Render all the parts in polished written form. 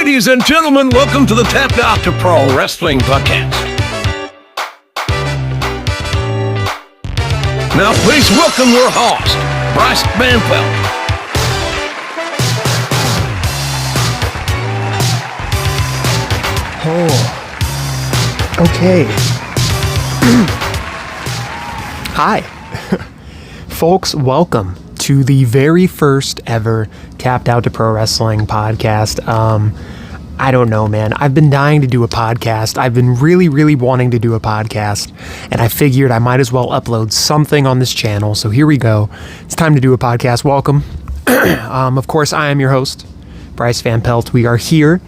Ladies and gentlemen, welcome to the Tapped Out to Pro Wrestling Podcast. Now please welcome your host, Bryce Manfeld. Oh, okay. Hi, folks, welcome to the very first ever Tapped Out to Pro Wrestling podcast. I don't know, man. I've been dying to do a podcast. I've been really wanting to do a podcast, and I figured I might as well upload something on this channel. So here we go. It's time to do a podcast. Welcome. Of course, I am your host, Bryce Van Pelt. We are here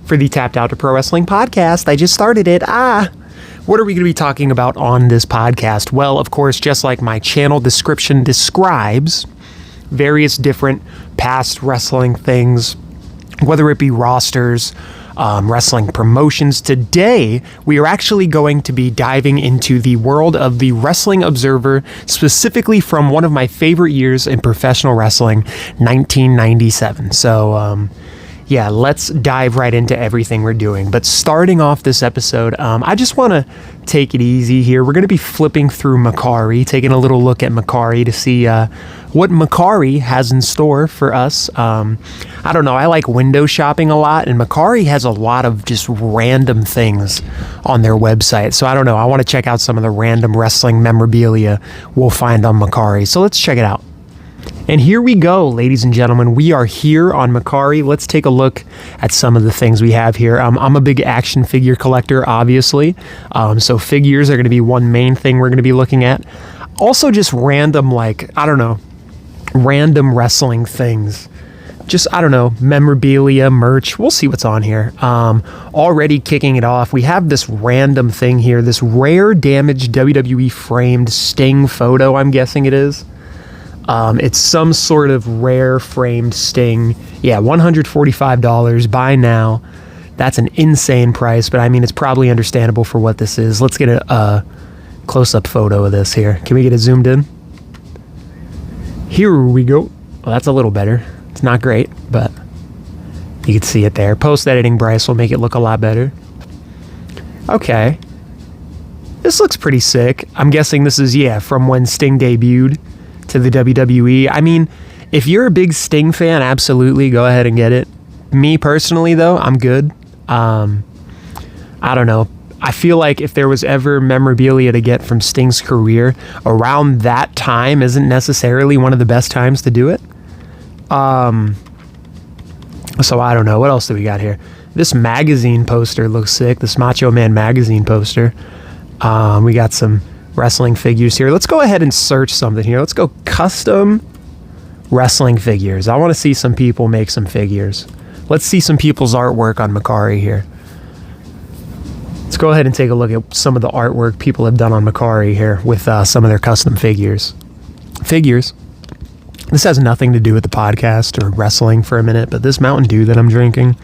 for the Tapped Out to Pro Wrestling podcast. I just started it. What are we going to be talking about on this podcast? Well, of course, just like my channel description describes, various different past wrestling things, whether it be rosters, wrestling promotions. Today, we are actually going to be diving into the world of the Wrestling Observer, specifically from one of my favorite years in professional wrestling, 1997. So, yeah, let's dive right into everything we're doing. But starting off this episode, I just want to take it easy here. We're going to be flipping through Mercari, taking a little look at Mercari to see what Mercari has in store for us. I don't know. I like window shopping a lot, and Mercari has a lot of just random things on their website. So I don't know. I want to check out some of the random wrestling memorabilia we'll find on Mercari. So let's check it out. And here we go, ladies and gentlemen. We are here on Mercari. Let's take a look at some of the things we have here. I'm a big action figure collector, obviously. So figures are going to be one main thing we're going to be looking at. Also just random, random wrestling things. Just, memorabilia, merch. We'll see what's on here. Already kicking it off, we have this random thing here. This rare damaged WWE framed Sting photo, I'm guessing it is. It's some sort of rare framed Sting. Yeah, $145. Buy now. That's an insane price, but I mean, it's probably understandable for what this is. Let's get a close-up photo of this here. Can we get it zoomed in? Here we go. Well, that's a little better. It's not great, but you can see it there. Post-editing Bryce will make it look a lot better. Okay. This looks pretty sick. I'm guessing this is, from when Sting debuted to the WWE. I mean, if you're a big Sting fan, absolutely go ahead and get it. Me personally, though, I'm good. I don't know. I feel like if there was ever memorabilia to get from Sting's career, around that time isn't necessarily one of the best times to do it. So I don't know. What else do we got here? This magazine poster looks sick. This Macho Man magazine poster. We got some wrestling figures here. Let's go ahead and search something here. Let's go custom wrestling figures. I want to see some people make some figures. Let's see some people's artwork on Mercari here. Let's go ahead and take a look at some of the artwork people have done on Mercari here with some of their custom figures. This has nothing to do with the podcast or wrestling for a minute, but this Mountain Dew that I'm drinking,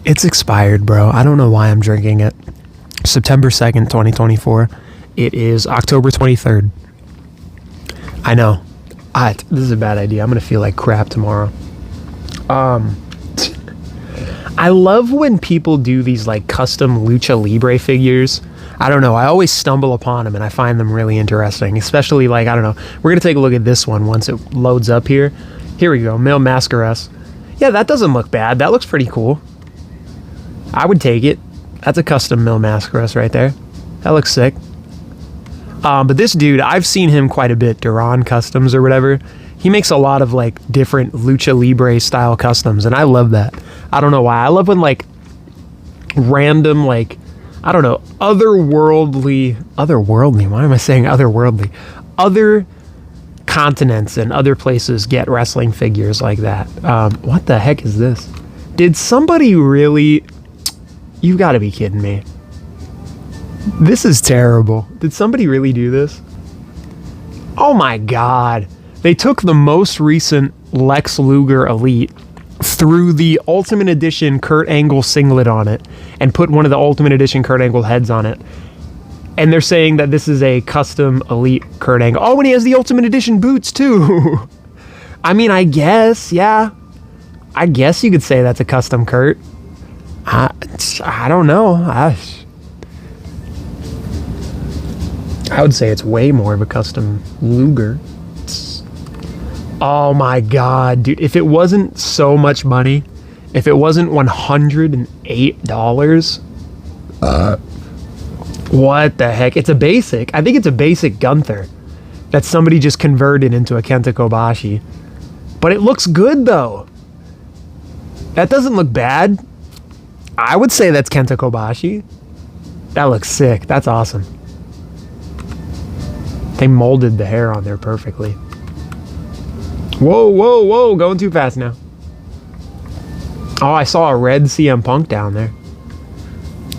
it's expired, bro. I don't know why I'm drinking it. September 2nd, 2024. It is October 23rd. I know. This is a bad idea. I'm going to feel like crap tomorrow. I love when people do these custom Lucha Libre figures. I don't know. I always stumble upon them and I find them really interesting. Especially I don't know. We're going to take a look at this one once it loads up here. Here we go. Mil Mascaras. Yeah, that doesn't look bad. That looks pretty cool. I would take it. That's a custom Mil Mascaras right there. That looks sick. But this dude, I've seen him quite a bit, Duran Customs or whatever. He makes a lot of different Lucha Libre style customs, and I love that. I don't know why. I love when random I don't know, otherworldly, why am I saying otherworldly? Other continents and other places get wrestling figures like that. What the heck is this? Did somebody really... You've got to be kidding me. This is terrible. Did somebody really do this? Oh my god. They took the most recent Lex Luger Elite, threw the Ultimate Edition Kurt Angle singlet on it, and put one of the Ultimate Edition Kurt Angle heads on it. And they're saying that this is a custom Elite Kurt Angle. Oh, and he has the Ultimate Edition boots too. I mean, I guess, yeah. I guess you could say that's a custom Kurt. I don't know. I would say it's way more of a custom Luger. Oh my God, dude. If it wasn't so much money, if it wasn't $108, what the heck? It's a basic. I think it's a basic Gunther that somebody just converted into a Kenta Kobashi. But it looks good though. That doesn't look bad. I would say that's Kenta Kobashi. That looks sick. That's awesome. They molded the hair on there perfectly. Whoa, going too fast now. Oh, I saw a red CM Punk down there.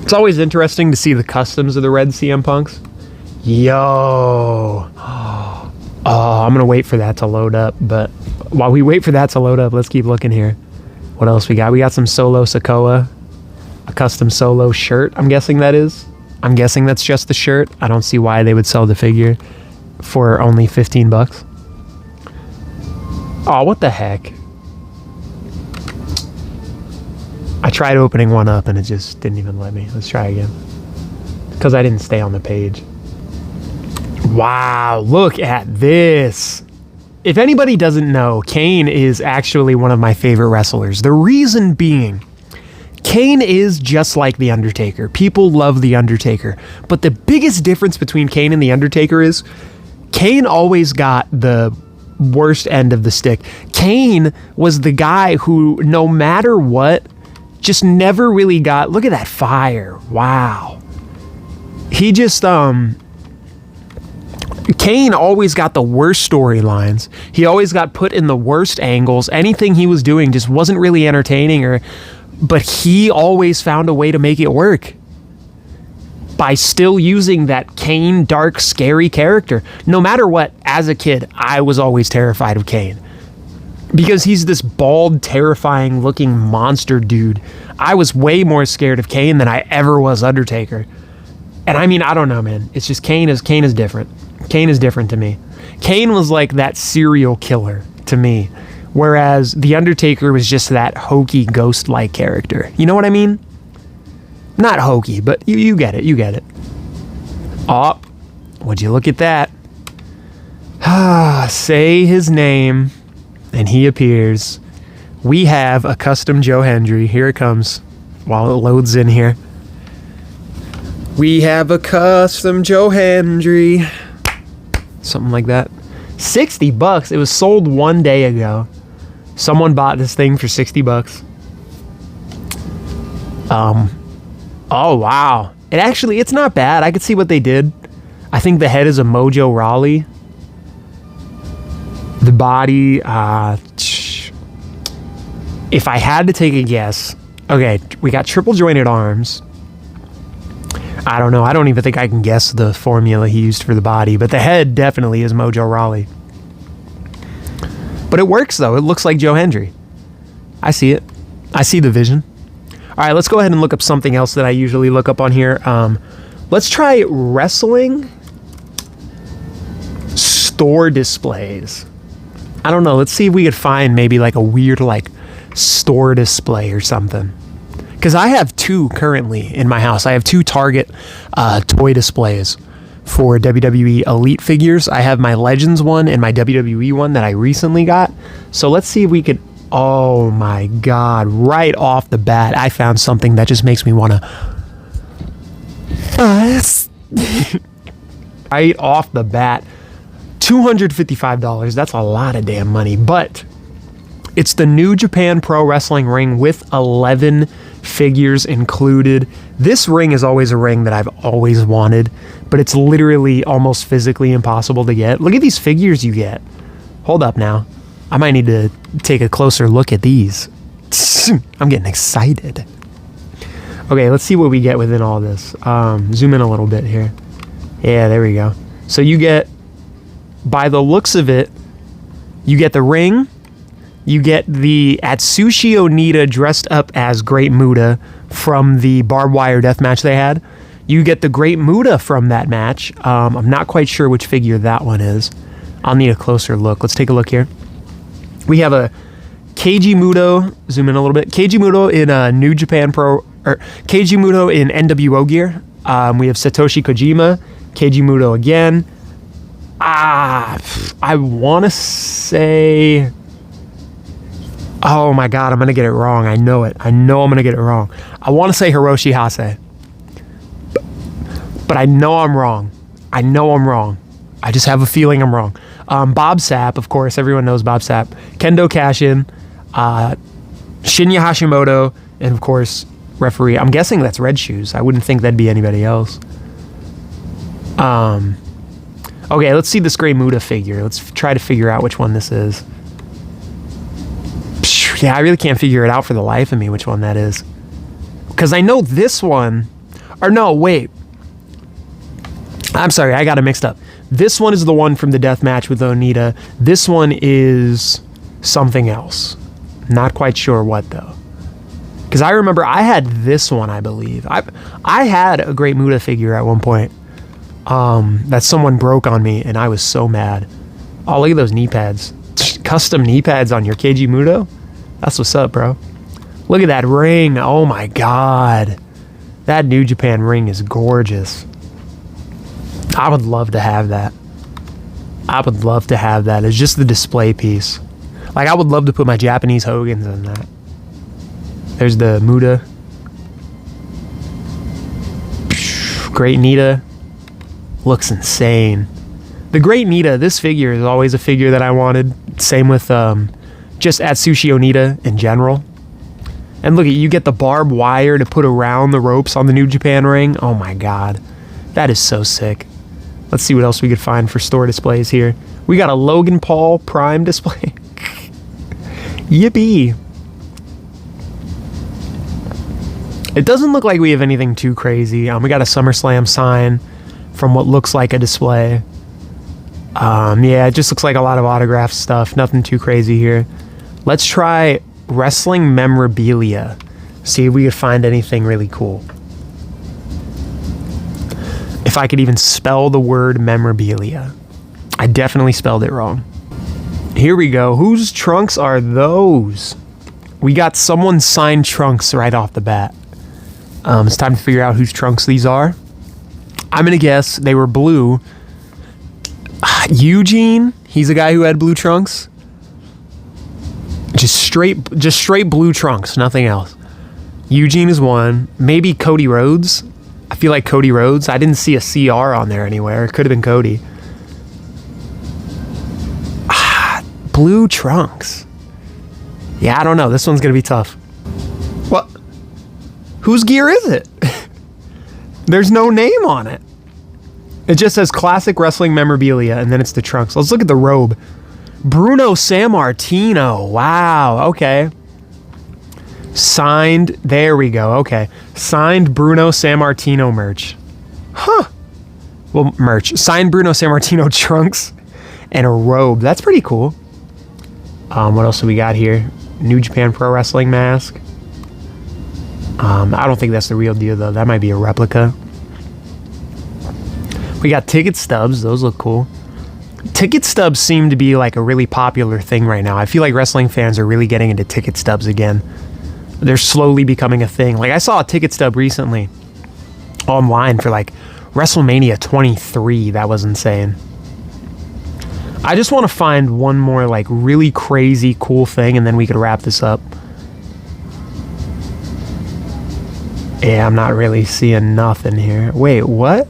It's always interesting to see the customs of the red CM Punks. Yo. Oh, I'm gonna wait for that to load up, but while we wait for that to load up, let's keep looking here. What else we got? We got some Solo Sikoa, a custom Solo shirt, I'm guessing that is. I'm guessing that's just the shirt. I don't see why they would sell the figure for only 15 bucks. Oh, what the heck? I tried opening one up and it just didn't even let me. Let's try again. Because I didn't stay on the page. Wow, look at this. If anybody doesn't know, Kane is actually one of my favorite wrestlers. The reason being, Kane is just like The Undertaker. People love The Undertaker. But the biggest difference between Kane and The Undertaker is Kane always got the worst end of the stick. Kane was the guy who, no matter what, just never really got... Look at that fire. Wow. He just... Kane always got the worst storylines. He always got put in the worst angles. Anything he was doing just wasn't really entertaining, but he always found a way to make it work by still using that Kane, dark, scary character. No matter what, as a kid, I was always terrified of Kane because he's this bald, terrifying looking monster dude. I was way more scared of Kane than I ever was Undertaker. And I mean, I don't know, man. It's just Kane is different. Kane is different to me. Kane was like that serial killer to me, whereas The Undertaker was just that hokey, ghost-like character. You know what I mean? Not hokey, but you get it. You get it. Oh, would you look at that? Say his name, and he appears. We have a custom Joe Hendry. Here it comes while it loads in here. We have a custom Joe Hendry. Something like that. 60 bucks. It was sold one day ago. Someone bought this thing for 60 bucks. Oh wow. It's not bad. I could see what they did. I think the head is a Mojo Rawley. The body, if I had to take a guess, okay, we got triple jointed arms. I don't know. I don't even think I can guess the formula he used for the body, but the head definitely is Mojo Rawley. But it works, though. It looks like Joe Hendry. I see it. I see the vision. All right, let's go ahead and look up something else that I usually look up on here. Let's try wrestling store displays. I don't know. Let's see if we could find maybe like a weird like store display or something. Because I have two currently in my house. I have two Target toy displays for WWE Elite figures. I have my Legends one and my WWE one that I recently got. So let's see if we could... Oh my God. Right off the bat, I found something that just makes me want to... Right off the bat, $255. That's a lot of damn money. But it's the New Japan Pro Wrestling ring with 11 figures included. This ring is always a ring that I've always wanted, but it's literally almost physically impossible to get. Look at these figures you get. Hold up now. I might need to take a closer look at these. I'm getting excited. Okay, let's see what we get within all this. Zoom in a little bit here. Yeah, there we go. So you get, by the looks of it, you get the ring. You get the Atsushi Onita dressed up as Great Muta from the barbed wire death match they had. You get the Great Muta from that match. I'm not quite sure which figure that one is. I'll need a closer look. Let's take a look here. We have a Keiji Muto, zoom in a little bit. Keiji Muto in a New Japan Pro or Keiji Muto in NWO gear. We have Satoshi Kojima, Keiji Muto again. I want to say... Oh my God, I'm going to get it wrong. I know it. I know I'm going to get it wrong. I want to say Hiroshi Hase. But I know I'm wrong. I know I'm wrong. I just have a feeling I'm wrong. Bob Sapp, of course. Everyone knows Bob Sapp. Kendo Kashin. Shinya Hashimoto. And of course, referee. I'm guessing that's Red Shoes. I wouldn't think that'd be anybody else. Okay, let's see this Great Muta figure. Let's try to figure out which one this is. Yeah, I really can't figure it out for the life of me which one that is. Because I know this one... Or no, wait. I'm sorry, I got it mixed up. This one is the one from the death match with Onita. This one is something else. Not quite sure what, though. Because I remember I had this one, I believe. I had a Great Muta figure at one point. That someone broke on me, and I was so mad. Oh, look at those knee pads. Custom knee pads on your Keiji Muto? That's what's up, bro. Look at that ring. Oh my God. That New Japan ring is gorgeous. I would love to have that. I would love to have that. It's just the display piece. Like, I would love to put my Japanese Hogans in that. There's the Muta. Great Nita. Looks insane. The Great Nita, this figure is always a figure that I wanted. Same with just Atsushi Onita in general. And look, you get the barbed wire to put around the ropes on the New Japan ring. Oh my God. That is so sick. Let's see what else we could find for store displays here. We got a Logan Paul Prime display. Yippee. It doesn't look like we have anything too crazy. We got a SummerSlam sign from what looks like a display. Yeah, it just looks like a lot of autograph stuff. Nothing too crazy here. Let's try wrestling memorabilia. See if we could find anything really cool. If I could even spell the word memorabilia. I definitely spelled it wrong. Here we go. Whose trunks are those? We got someone's signed trunks right off the bat. It's time to figure out whose trunks these are. I'm going to guess they were blue. Eugene, he's a guy who had blue trunks. Just straight blue trunks, nothing else. Eugene is one. Maybe Cody Rhodes. I feel like Cody Rhodes. I didn't see a CR on there anywhere. It could have been Cody. Blue trunks. Yeah, I don't know. This one's going to be tough. What? Whose gear is it? There's no name on it. It just says classic wrestling memorabilia, and then it's the trunks. Let's look at the robe. Bruno Sammartino. Wow. Okay. Signed. There we go. Okay. Signed Bruno Sammartino merch. Huh. Well, merch. Signed Bruno Sammartino trunks and a robe. That's pretty cool. What else do we got here? New Japan Pro Wrestling mask. I don't think that's the real deal, though. That might be a replica. We got ticket stubs. Those look cool. Ticket stubs seem to be like a really popular thing right now. I feel like wrestling fans are really getting into ticket stubs again. They're slowly becoming a thing. Like, I saw a ticket stub recently online for like WrestleMania 23. That was insane. I just want to find one more like really crazy cool thing, and then we could wrap this up. Yeah, I'm not really seeing nothing here. Wait, what?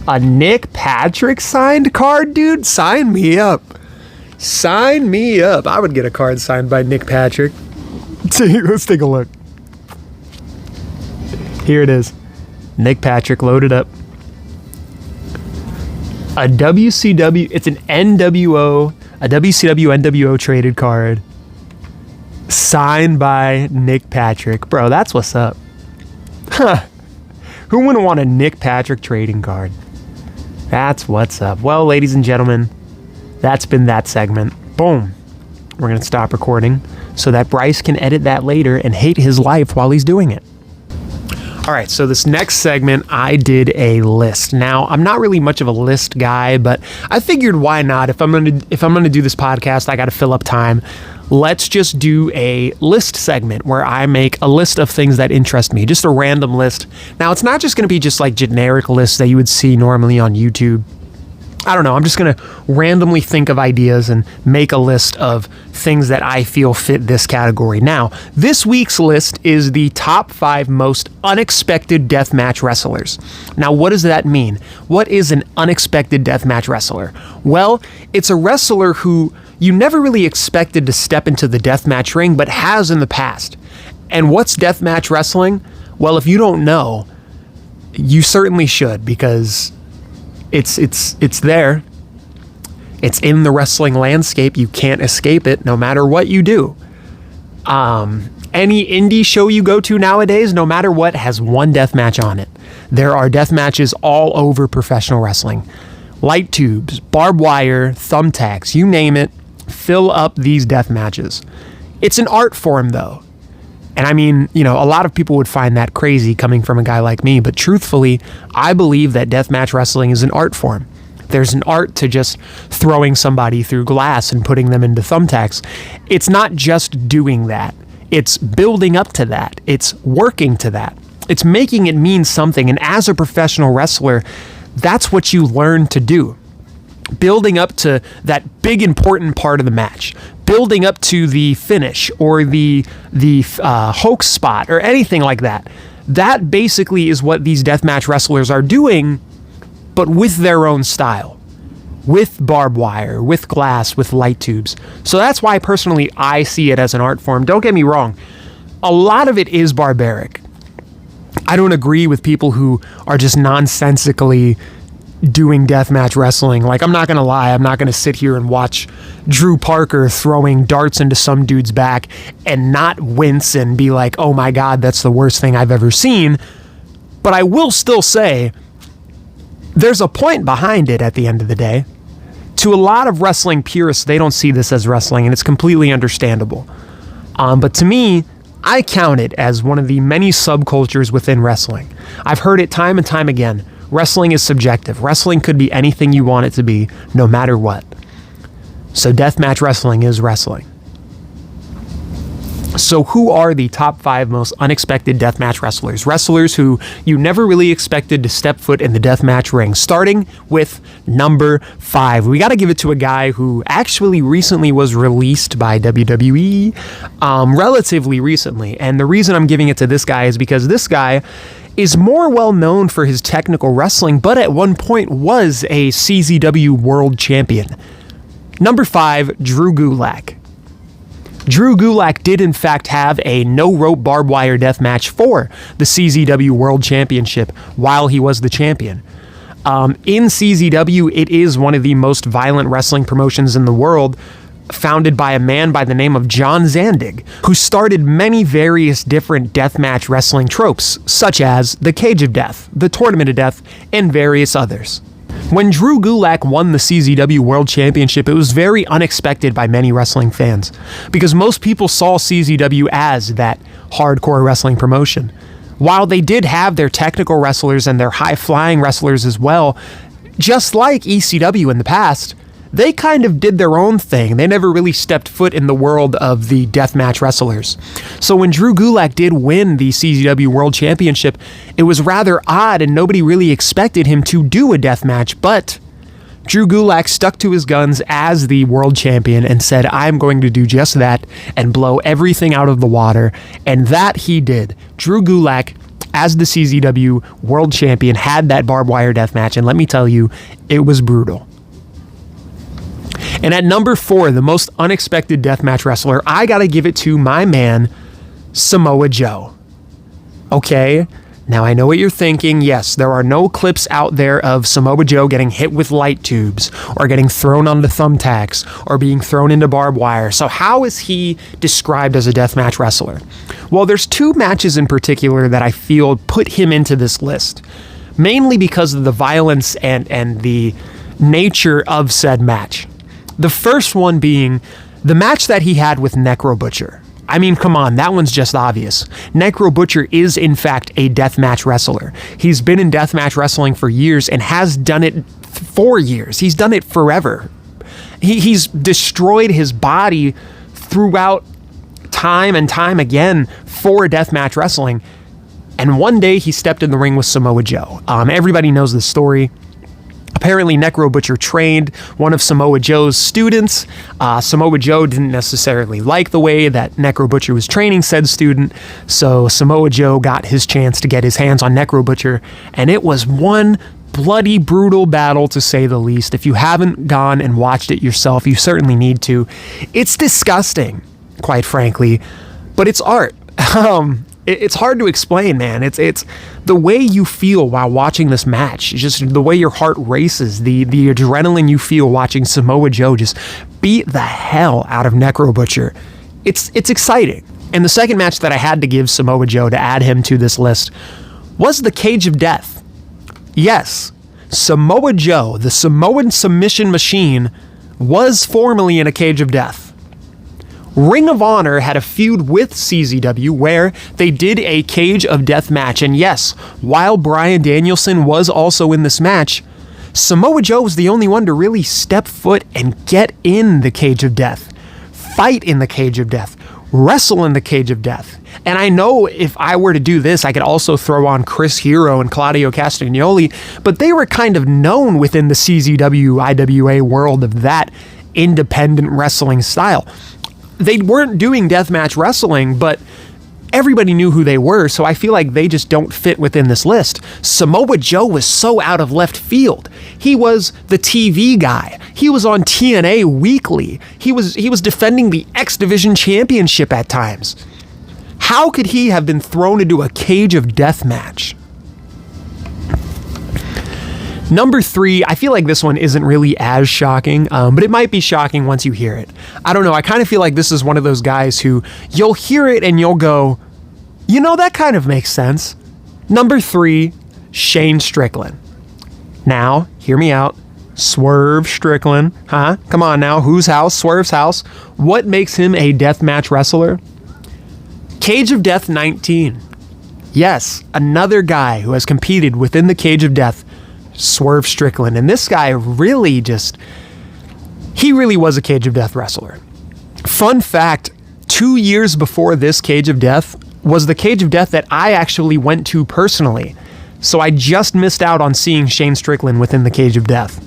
A Nick Patrick signed card, dude? Sign me up. Sign me up. I would get a card signed by Nick Patrick. Let's take a look. Here it is. Nick Patrick, loaded up. A WCW, it's an NWO, a WCW NWO traded card. Signed by Nick Patrick. Bro, that's what's up. Huh. Who wouldn't want a Nick Patrick trading card? That's what's up. Well, ladies and gentlemen, that's been that segment. Boom. We're going to stop recording so that Bryce can edit that later and hate his life while he's doing it. All right, so this next segment, I did a list. Now, I'm not really much of a list guy, but I figured why not? If I'm gonna do this podcast, I got to fill up time. let's just do a list segment where I make a list of things that interest me, just a random list. Now, it's not just going to be just like generic lists that you would see normally on YouTube. I don't know. I'm just going to randomly think of ideas and make a list of things that I feel fit this category. Now, this week's list is the top 5 most unexpected deathmatch wrestlers. Now, what does that mean? What is an unexpected deathmatch wrestler? Well, it's a wrestler who you never really expected to step into the deathmatch ring, but has in the past. And what's deathmatch wrestling? Well, if you don't know, you certainly should, because it's there. It's in the wrestling landscape. You can't escape it no matter what you do. Any indie show you go to nowadays, no matter what, has one death match on it. There are death matches all over professional wrestling. Light tubes, barbed wire, thumbtacks, you name it, fill up these death matches. It's an art form, though. And I mean, a lot of people would find that crazy coming from a guy like me, but truthfully, I believe that deathmatch wrestling is an art form. There's an art to just throwing somebody through glass and putting them into thumbtacks. It's not just doing that. It's building up to that. It's working to that. It's making it mean something. And as a professional wrestler, that's what you learn to do. Building up to that big important part of the match, building up to the finish or the hoax spot or anything like that. That basically is what these deathmatch wrestlers are doing, but with their own style, with barbed wire, with glass, with light tubes. So that's why personally I see it as an art form. Don't get me wrong. A lot of it is barbaric. I don't agree with people who are just nonsensically doing deathmatch wrestling. Like, I'm not going to lie, I'm not going to sit here and watch Drew Parker throwing darts into some dude's back and not wince and be like, oh my God, that's the worst thing I've ever seen. But I will still say, there's a point behind it at the end of the day. To a lot of wrestling purists, they don't see this as wrestling, and it's completely understandable. But to me, I count it as one of the many subcultures within wrestling. I've heard it time and time again. Wrestling is subjective. Wrestling could be anything you want it to be, no matter what. So deathmatch wrestling is wrestling. So who are the top 5 most unexpected deathmatch wrestlers? Wrestlers who you never really expected to step foot in the deathmatch ring. Starting with number 5. We got to give it to a guy who actually recently was released by WWE, relatively recently. And the reason I'm giving it to this guy is because this guy is more well known for his technical wrestling, but at one point was a CZW World Champion. Number 5, Drew Gulak. Drew Gulak did in fact have a no-rope barbed wire death match for the CZW World Championship while he was the champion. In CZW, it is one of the most violent wrestling promotions in the world, founded by a man by the name of John Zandig, who started many various different deathmatch wrestling tropes, such as the Cage of Death, the Tournament of Death, and various others. When Drew Gulak won the CZW World Championship, it was very unexpected by many wrestling fans, because most people saw CZW as that hardcore wrestling promotion. While they did have their technical wrestlers and their high-flying wrestlers as well, just like ECW in the past, they kind of did their own thing. They never really stepped foot in the world of the deathmatch wrestlers. So when Drew Gulak did win the CZW World Championship, it was rather odd and nobody really expected him to do a deathmatch, but Drew Gulak stuck to his guns as the world champion and said, I'm going to do just that and blow everything out of the water, and that he did. Drew Gulak, as the CZW World Champion, had that barbed wire deathmatch, and let me tell you, it was brutal. And at number 4, the most unexpected deathmatch wrestler, I gotta give it to my man, Samoa Joe. Okay, now I know what you're thinking. Yes, there are no clips out there of Samoa Joe getting hit with light tubes, or getting thrown onto thumbtacks, or being thrown into barbed wire. So how is he described as a deathmatch wrestler? Well, there's 2 matches in particular that I feel put him into this list, mainly because of the violence and the nature of said match. The first one being the match that he had with Necro Butcher. I mean, come on, that one's just obvious. Necro Butcher is, in fact, a deathmatch wrestler. He's been in deathmatch wrestling for years and has done it for years. He's done it forever. He's destroyed his body throughout time and time again for deathmatch wrestling. And one day he stepped in the ring with Samoa Joe. Everybody knows this story. Apparently, Necro Butcher trained one of Samoa Joe's students. Samoa Joe didn't necessarily like the way that Necro Butcher was training said student, so Samoa Joe got his chance to get his hands on Necro Butcher, and it was one bloody, brutal battle, to say the least. If you haven't gone and watched it yourself, you certainly need to. It's disgusting, quite frankly, but it's art. It's hard to explain, man. It's the way you feel while watching this match, just the way your heart races, the adrenaline you feel watching Samoa Joe just beat the hell out of Necro Butcher. It's exciting. And the second match that I had to give Samoa Joe to add him to this list was the Cage of Death. Yes, Samoa Joe, the Samoan submission machine, was formerly in a Cage of Death. Ring of Honor had a feud with CZW where they did a Cage of Death match, and yes, while Bryan Danielson was also in this match, Samoa Joe was the only one to really step foot and get in the Cage of Death, fight in the Cage of Death, wrestle in the Cage of Death. And I know if I were to do this, I could also throw on Chris Hero and Claudio Castagnoli, but they were kind of known within the CZW IWA world of that independent wrestling style. They weren't doing deathmatch wrestling, but everybody knew who they were, so I feel like they just don't fit within this list. Samoa Joe was so out of left field. He was the TV guy. He was on TNA weekly. He was defending the X Division Championship at times. How could he have been thrown into a Cage of Death match? Number 3, I feel like this one isn't really as shocking, but it might be shocking once you hear it. I don't know, I kind of feel like this is one of those guys who you'll hear it and you'll go, you know, that kind of makes sense. Number 3, Shane Strickland. Now, hear me out. Swerve Strickland, huh? Come on now, whose house? Swerve's house. What makes him a deathmatch wrestler? Cage of Death 19. Yes, another guy who has competed within the Cage of Death, Swerve Strickland. And this guy really he really was a Cage of Death wrestler. Fun fact, 2 years before this Cage of Death was the Cage of Death that I actually went to personally. So I just missed out on seeing Shane Strickland within the Cage of Death.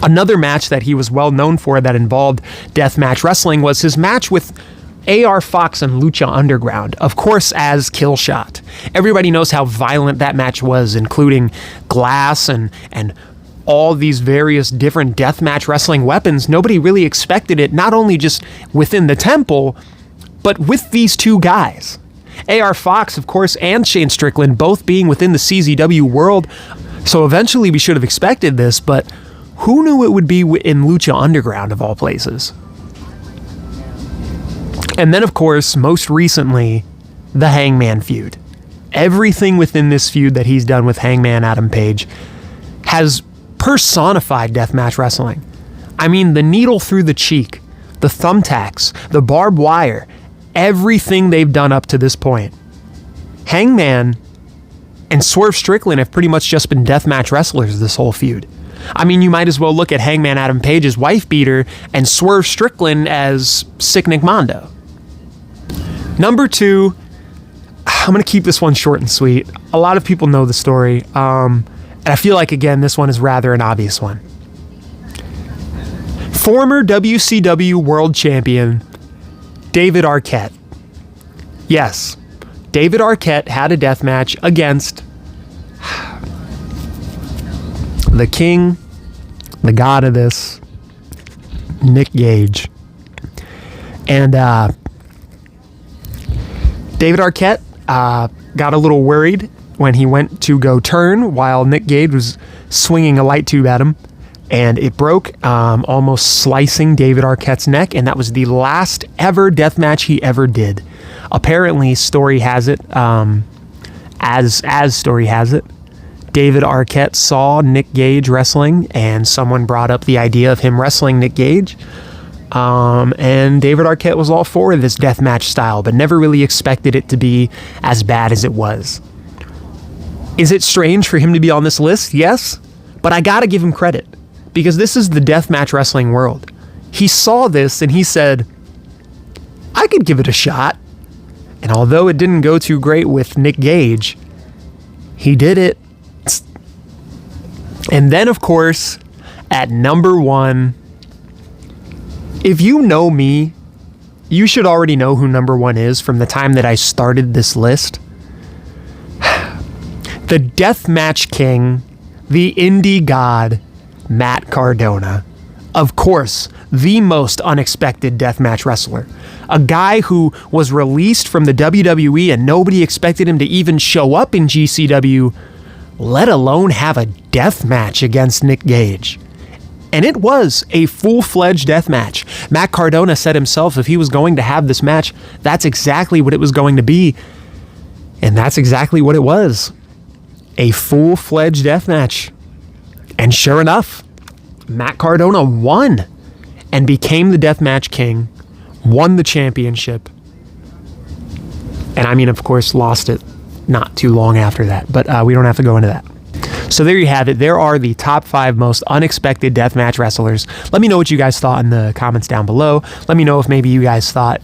Another match that he was well known for that involved deathmatch wrestling was his match with AR Fox and Lucha Underground, of course as Killshot. Everybody knows how violent that match was, including glass and all these various different deathmatch wrestling weapons. Nobody really expected it, not only just within the temple, but with these two guys. AR Fox, of course, and Shane Strickland both being within the CZW world, so eventually we should have expected this, but who knew it would be in Lucha Underground of all places? And then, of course, most recently, the Hangman feud. Everything within this feud that he's done with Hangman Adam Page has personified deathmatch wrestling. I mean, the needle through the cheek, the thumbtacks, the barbed wire, everything they've done up to this point. Hangman and Swerve Strickland have pretty much just been deathmatch wrestlers this whole feud. I mean, you might as well look at Hangman Adam Page's wife beater and Swerve Strickland as Sick Nick Mondo. Number 2, I'm going to keep this one short and sweet. A lot of people know the story, and I feel like, again, this one is rather an obvious one. Former WCW World Champion David Arquette. Yes, David Arquette had a death match against the king, the god of this, Nick Gage. And David Arquette got a little worried when he went to go turn while Nick Gage was swinging a light tube at him, and it broke, almost slicing David Arquette's neck, and that was the last ever death match he ever did. Apparently, story has it, as story has it, David Arquette saw Nick Gage wrestling, and someone brought up the idea of him wrestling Nick Gage. And David Arquette was all for this deathmatch style, but never really expected it to be as bad as it was. Is it strange for him to be on this list? Yes, but I gotta give him credit, because this is the deathmatch wrestling world. he saw this and he said, I could give it a shot. And although it didn't go too great with Nick Gage, he did it. And then, of course, at number 1, if you know me, you should already know who number 1 is from the time that I started this list. The Deathmatch King, the indie god, Matt Cardona. Of course, the most unexpected deathmatch wrestler. A guy who was released from the WWE and nobody expected him to even show up in GCW, let alone have a death match against Nick Gage. And it was a full-fledged death match. Matt Cardona said himself if he was going to have this match, that's exactly what it was going to be. And that's exactly what it was. A full-fledged death match. And sure enough, Matt Cardona won and became the Deathmatch King, won the championship, and I mean, of course, lost it not too long after that, but we don't have to go into that. So there you have it. There are the top 5 most unexpected deathmatch wrestlers. Let me know what you guys thought in the comments down below. Let me know if maybe you guys thought,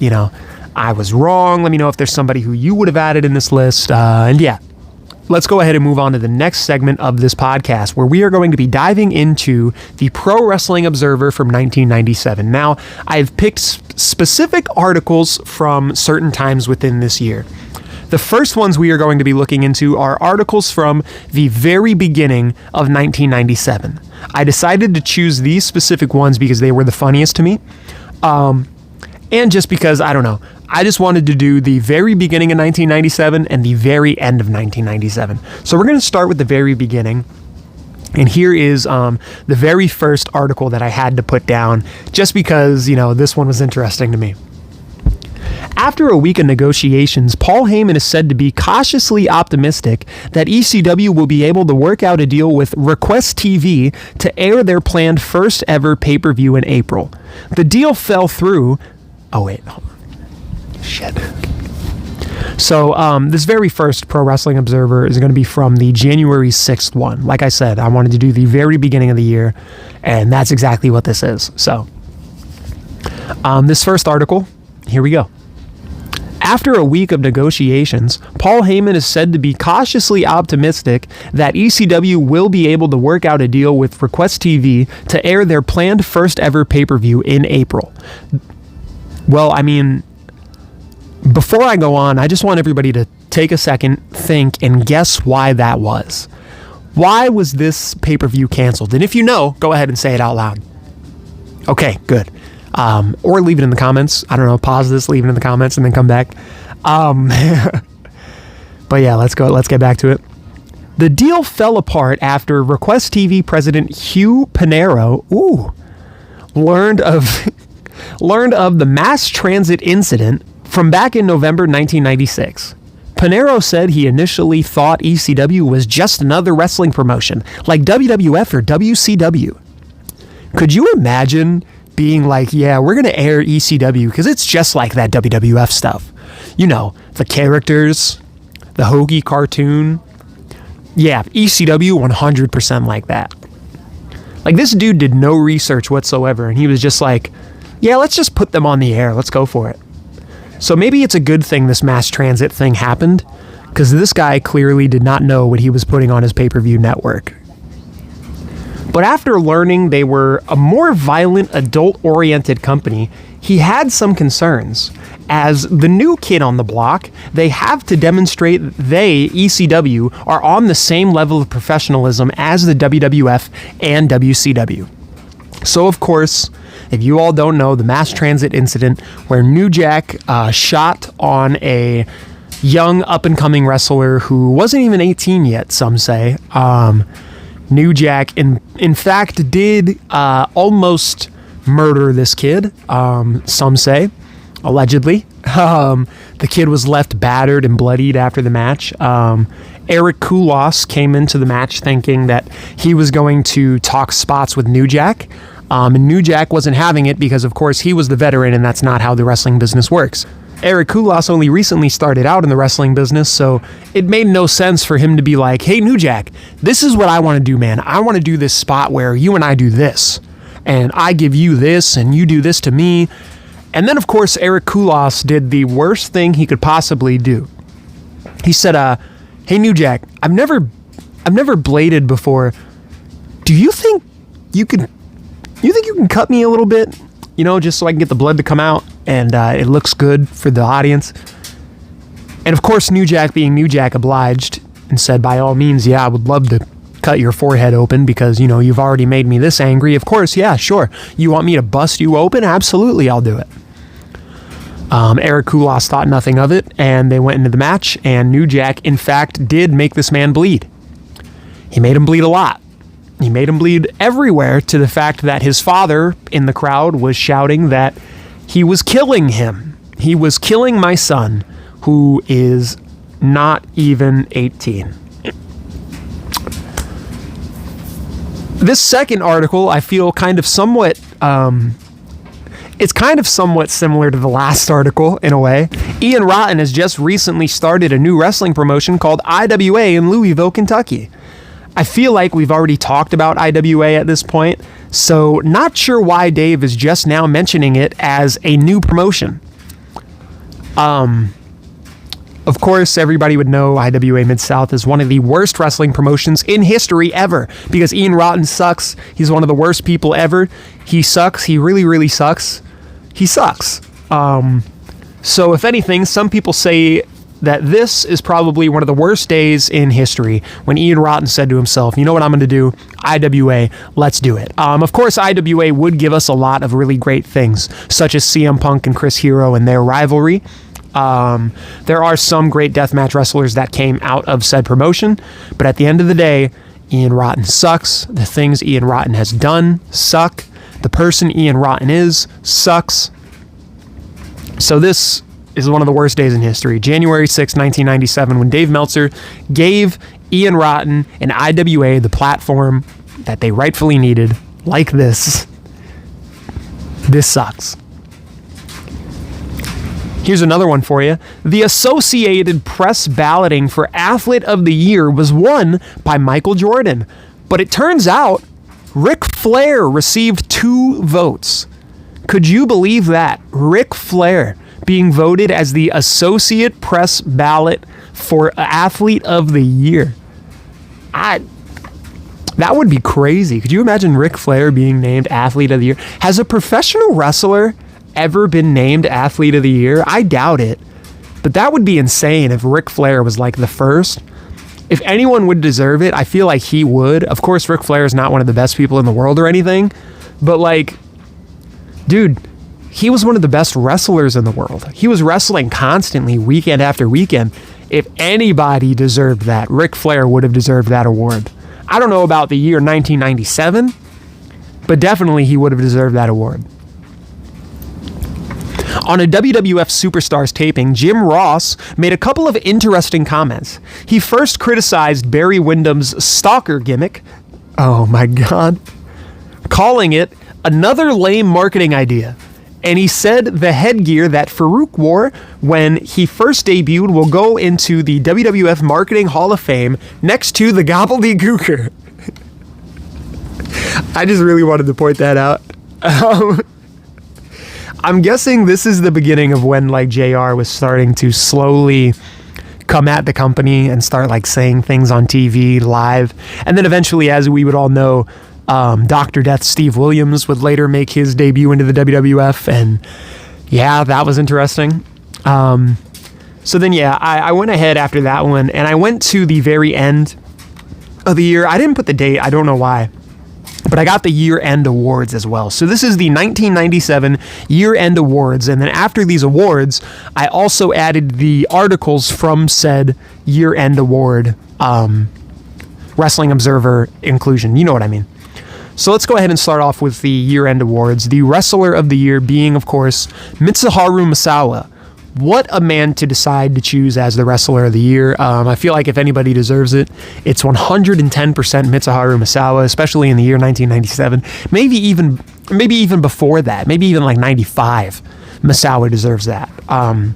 I was wrong. Let me know if there's somebody who you would have added in this list. And yeah, let's go ahead and move on to the next segment of this podcast, where we are going to be diving into the Pro Wrestling Observer from 1997. Now, I've picked specific articles from certain times within this year. The first ones we are going to be looking into are articles from the very beginning of 1997. I decided to choose these specific ones because they were the funniest to me. And just because, I don't know, I just wanted to do the very beginning of 1997 and the very end of 1997. So we're going to start with the very beginning. And here is the very first article that I had to put down just because, this one was interesting to me. After a week of negotiations, Paul Heyman is said to be cautiously optimistic that ECW will be able to work out a deal with Request TV to air their planned first ever pay-per-view in April. The deal fell through. Oh, wait. Hold on. Shit. So this very first Pro Wrestling Observer is going to be from the January 6th one. Like I said, I wanted to do the very beginning of the year, and that's exactly what this is. So this first article, here we go. After a week of negotiations, Paul Heyman is said to be cautiously optimistic that ECW will be able to work out a deal with Request TV to air their planned first ever pay-per-view in April. Well, I mean, before I go on, I just want everybody to take a second, think, and guess why that was. Why was this pay-per-view canceled? And if you know, go ahead and say it out loud. Okay, good. Or leave it in the comments. I don't know, pause this, leave it in the comments, and then come back. But yeah, let's get back to it. The deal fell apart after Request TV president Hugh Pinero learned of the mass transit incident from back in November 1996. Pinero said he initially thought ECW was just another wrestling promotion, like WWF or WCW. Could you imagine being like, yeah, we're going to air ECW because it's just like that WWF stuff. The characters, the Hoagie cartoon. Yeah, ECW 100% like that. Like, this dude did no research whatsoever, and he was just like, yeah, let's just put them on the air. Let's go for it. So maybe it's a good thing this mass transit thing happened, because this guy clearly did not know what he was putting on his pay-per-view network. But after learning they were a more violent, adult-oriented company, he had some concerns. As the new kid on the block, they have to demonstrate they, ECW, are on the same level of professionalism as the WWF and WCW. So, of course, if you all don't know, the mass transit incident where New Jack shot on a young up-and-coming wrestler who wasn't even 18 yet, some say. New Jack, in fact, did almost murder this kid, some say, allegedly. The kid was left battered and bloodied after the match. Eric Koulos came into the match thinking that he was going to talk spots with New Jack, and New Jack wasn't having it because, of course, he was the veteran, and that's not how the wrestling business works. Eric Koulos only recently started out in the wrestling business, so it made no sense for him to be like, hey, New Jack, this is what I want to do, man. I want to do this spot where you and I do this. and I give you this and you do this to me. And then, of course, Eric Koulos did the worst thing he could possibly do. He said, hey, New Jack, I've never bladed before. Do you think you can cut me a little bit? You know, just so I can get the blood to come out and it looks good for the audience. And of course, New Jack, being New Jack, obliged and said, by all means, yeah, I would love to cut your forehead open because, you know, you've already made me this angry. Of course, yeah, sure. You want me to bust you open? Absolutely, I'll do it. Eric Koulos thought nothing of it, and they went into the match, and New Jack, in fact, did make this man bleed. He made him bleed a lot. He made him bleed everywhere, to the fact that his father in the crowd was shouting that he was killing him. He was killing my son, who is not even 18. This second article, I feel kind of somewhat, it's kind of somewhat similar to the last article in a way. Ian Rotten has just recently started a new wrestling promotion called IWA in Louisville, Kentucky. I feel like we've already talked about IWA at this point, so not sure why Dave is just now mentioning it as a new promotion. Of course, everybody would know IWA Mid-South is one of the worst wrestling promotions in history ever, because Ian Rotten sucks. He's one of the worst people ever. He sucks. He really, really sucks. He sucks. So if anything, some people say that this is probably one of the worst days in history, when Ian Rotten said to himself, you know what I'm going to do? IWA, let's do it. Of course, IWA would give us a lot of really great things, such as CM Punk and Chris Hero and their rivalry. There are some great deathmatch wrestlers that came out of said promotion, but at the end of the day, Ian Rotten sucks. The things Ian Rotten has done suck. The person Ian Rotten is sucks. So this is one of the worst days in history. January 6, 1997, when Dave Meltzer gave Ian Rotten and IWA the platform that they rightfully needed, like this. This sucks. Here's another one for you. The Associated Press balloting for Athlete of the Year was won by Michael Jordan. But it turns out Ric Flair received 2 votes. Could you believe that? Ric Flair being voted as the Associate Press ballot for Athlete of the Year. That would be crazy. Could you imagine Ric Flair being named Athlete of the Year? Has a professional wrestler ever been named Athlete of the Year? I doubt it. But that would be insane if Ric Flair was like the first. If anyone would deserve it, I feel like he would. Of course, Ric Flair is not one of the best people in the world or anything. But like, dude, he was one of the best wrestlers in the world. He was wrestling constantly, weekend after weekend. If anybody deserved that, Ric Flair would have deserved that award. I don't know about the year 1997, but definitely he would have deserved that award. On a WWF Superstars taping, Jim Ross made a couple of interesting comments. He first criticized Barry Windham's stalker gimmick, oh my god, calling it another lame marketing idea. And he said the headgear that Farouk wore when he first debuted will go into the WWF Marketing Hall of Fame next to the gobbledygooker. I just really wanted to point that out. I'm guessing this is the beginning of when like JR was starting to slowly come at the company and start like saying things on TV live. And then eventually, as we would all know, Dr. Death Steve Williams would later make his debut into the WWF. And yeah, that was interesting. So then, yeah, I went ahead after that one and I went to the very end of the year. I didn't put the date. I don't know why. But I got the year-end awards as well. So this is the 1997 year-end awards. And then after these awards, I also added the articles from said year-end award Wrestling Observer inclusion. You know what I mean. So let's go ahead and start off with the year-end awards. The Wrestler of the Year being, of course, Mitsuharu Misawa. What a man to decide to choose as the Wrestler of the Year. I feel like if anybody deserves it, it's 110% Mitsuharu Misawa, especially in the year 1997. Maybe even before that. Maybe even like 95. Misawa deserves that. And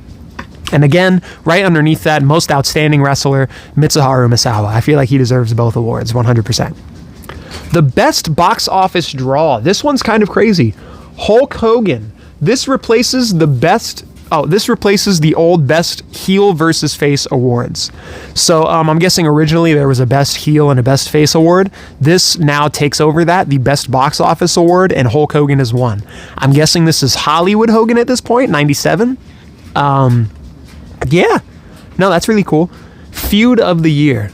again, right underneath that, Most Outstanding Wrestler, Mitsuharu Misawa. I feel like he deserves both awards, 100%. The best box office draw. This one's kind of crazy. Hulk Hogan. This replaces the old best heel versus face awards. So I'm guessing originally there was a best heel and a best face award. This now takes over that, the best box office award, and Hulk Hogan has won. I'm guessing this is Hollywood Hogan at this point, 97. Yeah. No, that's really cool. Feud of the year.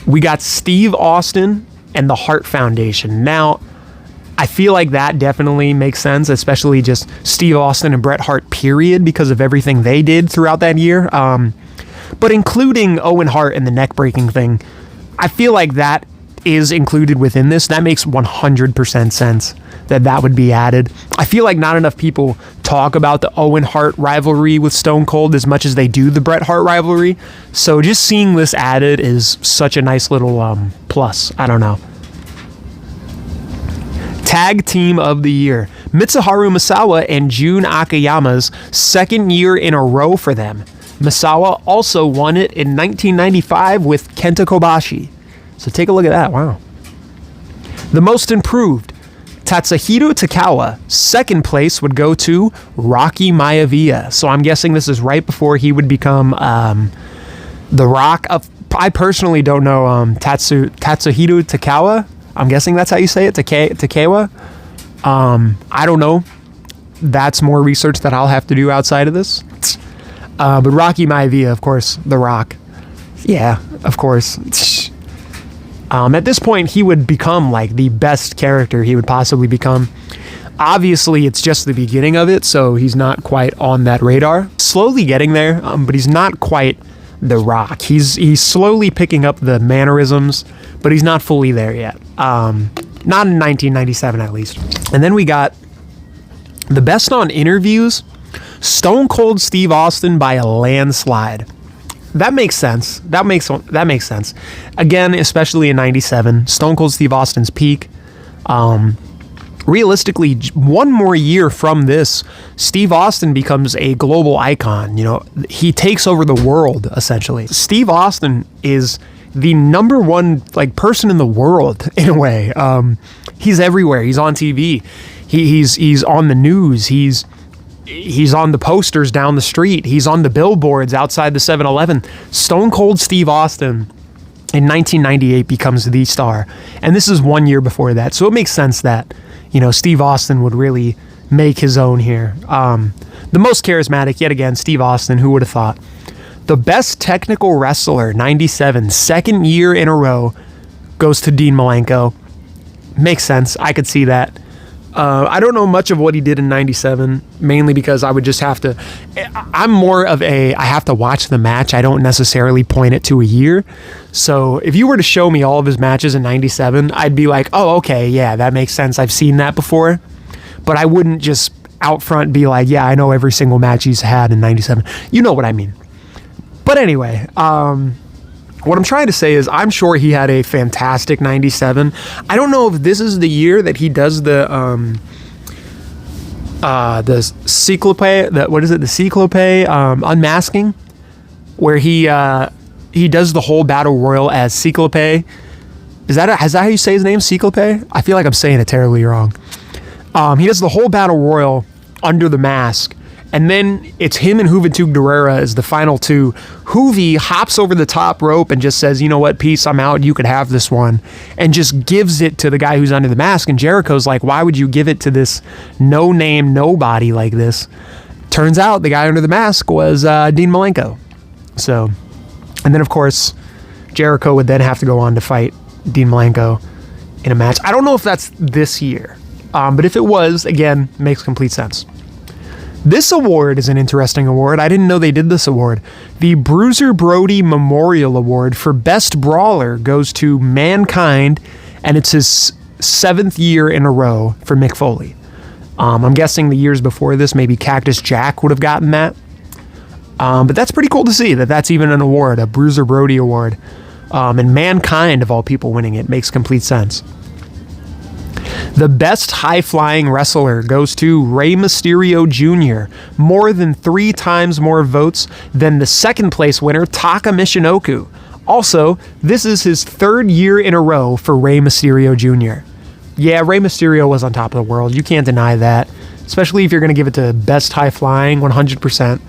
We got Steve Austin and the Hart Foundation. Now, I feel like that definitely makes sense, especially just Steve Austin and Bret Hart, period, because of everything they did throughout that year. But including Owen Hart and the neck-breaking thing, I feel like that is included within this. That makes 100% sense that would be added. I feel like not enough people talk about the Owen Hart rivalry with Stone Cold as much as they do the Bret Hart rivalry. So just seeing this added is such a nice little plus. I don't know. Tag Team of the Year. Mitsuharu Misawa and Jun Akiyama's second year in a row for them. Misawa also won it in 1995 with Kenta Kobashi. So take a look at that. Wow. The Most Improved. Tatsuhiro Takawa. Second place would go to Rocky Maivia. So I'm guessing this is right before he would become The Rock. I personally don't know Tatsuhiro Takawa. I'm guessing that's how you say it, Takewa. I don't know. That's more research that I'll have to do outside of this. But Rocky Maivia, of course, The Rock. Yeah, of course. At this point, he would become like the best character he would possibly become. Obviously, it's just the beginning of it, so he's not quite on that radar. Slowly getting there, but he's not quite The Rock. He's slowly picking up the mannerisms, but he's not fully there yet. Not in 1997, at least. And then we got the best on interviews. Stone Cold Steve Austin by a landslide. That makes sense. That makes sense. Again, especially in 97, Stone Cold Steve Austin's peak. Realistically, one more year from this, Steve Austin becomes a global icon. You know, he takes over the world, essentially. Steve Austin is the number one person in the world in a way. He's everywhere. He's on TV. He's on the news. He's on the posters down the street. He's on the billboards outside the 7-Eleven. Stone Cold Steve Austin in 1998 becomes the star. And this is 1 year before that. So it makes sense that, Steve Austin would really make his own here. The most charismatic, yet again, Steve Austin. Who would have thought? The best technical wrestler, 97, second year in a row, goes to Dean Malenko. Makes sense. I could see that. I don't know much of what he did in 97, mainly because I would just have to... I'm more of I have to watch the match. I don't necessarily point it to a year. So if you were to show me all of his matches in 97, I'd be like, oh, okay, yeah, that makes sense. I've seen that before. But I wouldn't just out front be like, yeah, I know every single match he's had in 97. You know what I mean. But anyway, what I'm trying to say is I'm sure he had a fantastic 97. I don't know if this is the year that he does the Cyclope, the Cyclope unmasking, where he does the whole battle royal as Cyclope. Is that how you say his name, Cyclope? I feel like I'm saying it terribly wrong. He does the whole battle royal under the mask. And then it's him and Juventud Guerrera as the final two. Juvi hops over the top rope and just says, you know what, peace, I'm out, you could have this one. And just gives it to the guy who's under the mask. And Jericho's like, why would you give it to this no-name nobody like this? Turns out the guy under the mask was Dean Malenko. So, and then of course, Jericho would then have to go on to fight Dean Malenko in a match. I don't know if that's this year. But if it was, again, makes complete sense. This award is an interesting award. I didn't know they did this award. The Bruiser Brody Memorial Award for Best Brawler goes to Mankind, and it's his 7th year in a row for Mick Foley. I'm guessing the years before this, maybe Cactus Jack would have gotten that. But that's pretty cool to see that that's even an award, a Bruiser Brody Award. And Mankind, of all people, winning it makes complete sense. The best high-flying wrestler goes to Rey Mysterio Jr., more than 3 times more votes than the second place winner, Taka Michinoku. Also, this is his third year in a row for Rey Mysterio Jr. Yeah, Rey Mysterio was on top of the world. You can't deny that. Especially if you're going to give it to best high flying, 100%.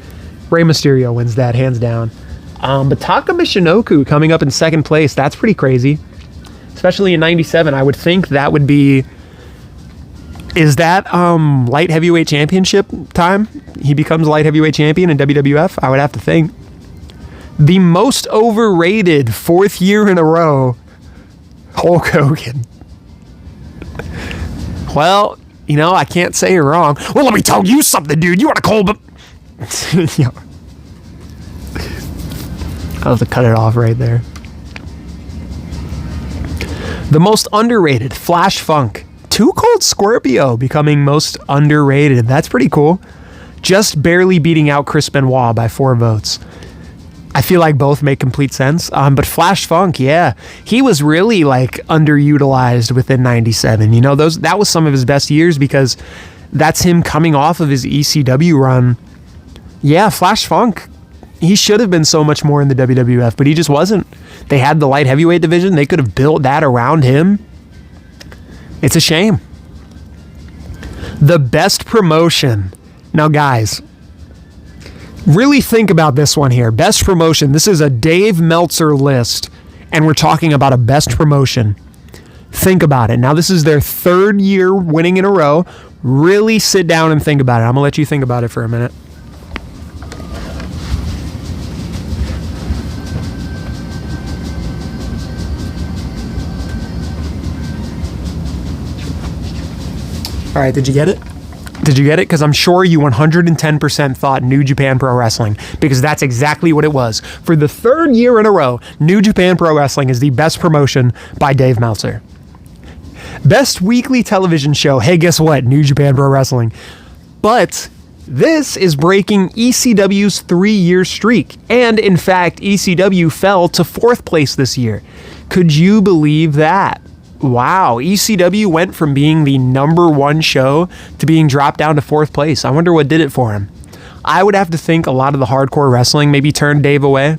Rey Mysterio wins that, hands down. But Taka Michinoku coming up in second place, that's pretty crazy. Especially in 97, I would think that would be... Is that light heavyweight championship time? He becomes light heavyweight champion in WWF? I would have to think. The most overrated fourth year in a row, Hulk Hogan. Well, I can't say you're wrong. Well, let me tell you something, dude. You want to call him... I'll have to cut it off right there. The most underrated, Flash Funk. Too Cold Scorpio becoming most underrated. That's pretty cool. Just barely beating out Chris Benoit by 4 votes. I feel like both make complete sense. But Flash Funk, yeah, he was really underutilized within 97. That was some of his best years because that's him coming off of his ECW run. Yeah, Flash Funk, he should have been so much more in the WWF, but he just wasn't. They had the light heavyweight division. They could have built that around him. It's a shame. The best promotion. Now, guys, really think about this one here. Best promotion. This is a Dave Meltzer list, and we're talking about a best promotion. Think about it. Now, this is their third year winning in a row. Really sit down and think about it. I'm going to let you think about it for a minute. All right, did you get it? Did you get it? Because I'm sure you 110% thought New Japan Pro Wrestling, because that's exactly what it was. For the third year in a row, New Japan Pro Wrestling is the best promotion by Dave Meltzer. Best weekly television show. Hey, guess what? New Japan Pro Wrestling. But this is breaking ECW's 3-year streak. And in fact, ECW fell to 4th place this year. Could you believe that? Wow, ECW went from being the number 1 show to being dropped down to 4th place. I wonder what did it for him. I would have to think a lot of the hardcore wrestling maybe turned Dave away.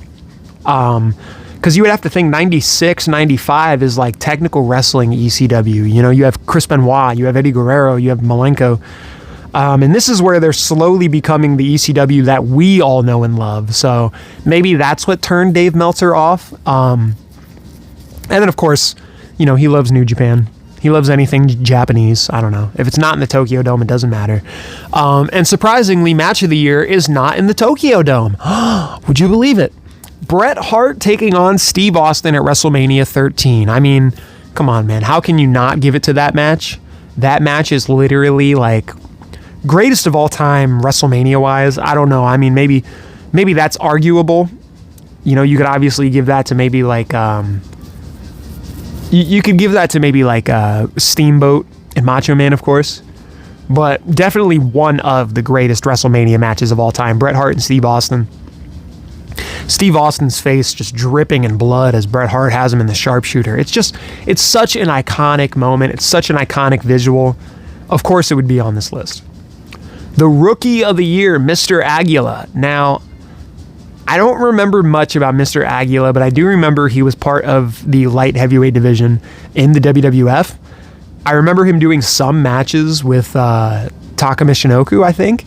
Because you would have to think 96, 95 is technical wrestling ECW. You have Chris Benoit, you have Eddie Guerrero, you have Malenko. And this is where they're slowly becoming the ECW that we all know and love. So maybe that's what turned Dave Meltzer off. And then, of course... he loves New Japan. He loves anything Japanese. I don't know. If it's not in the Tokyo Dome, it doesn't matter. And surprisingly, Match of the Year is not in the Tokyo Dome. Would you believe it? Bret Hart taking on Steve Austin at WrestleMania 13. I mean, come on, man. How can you not give it to that match? That match is literally greatest of all time WrestleMania-wise. I don't know. I mean, maybe that's arguable. You could obviously give that to maybe You could give that to maybe Steamboat and Macho Man, of course. But definitely one of the greatest WrestleMania matches of all time. Bret Hart and Steve Austin. Steve Austin's face just dripping in blood as Bret Hart has him in the sharpshooter. It's such an iconic moment. It's such an iconic visual. Of course it would be on this list. The Rookie of the Year, Mr. Aguila. Now, I don't remember much about Mr. Aguila, but I do remember he was part of the light heavyweight division in the WWF. I remember him doing some matches with Taka Michinoku, I think.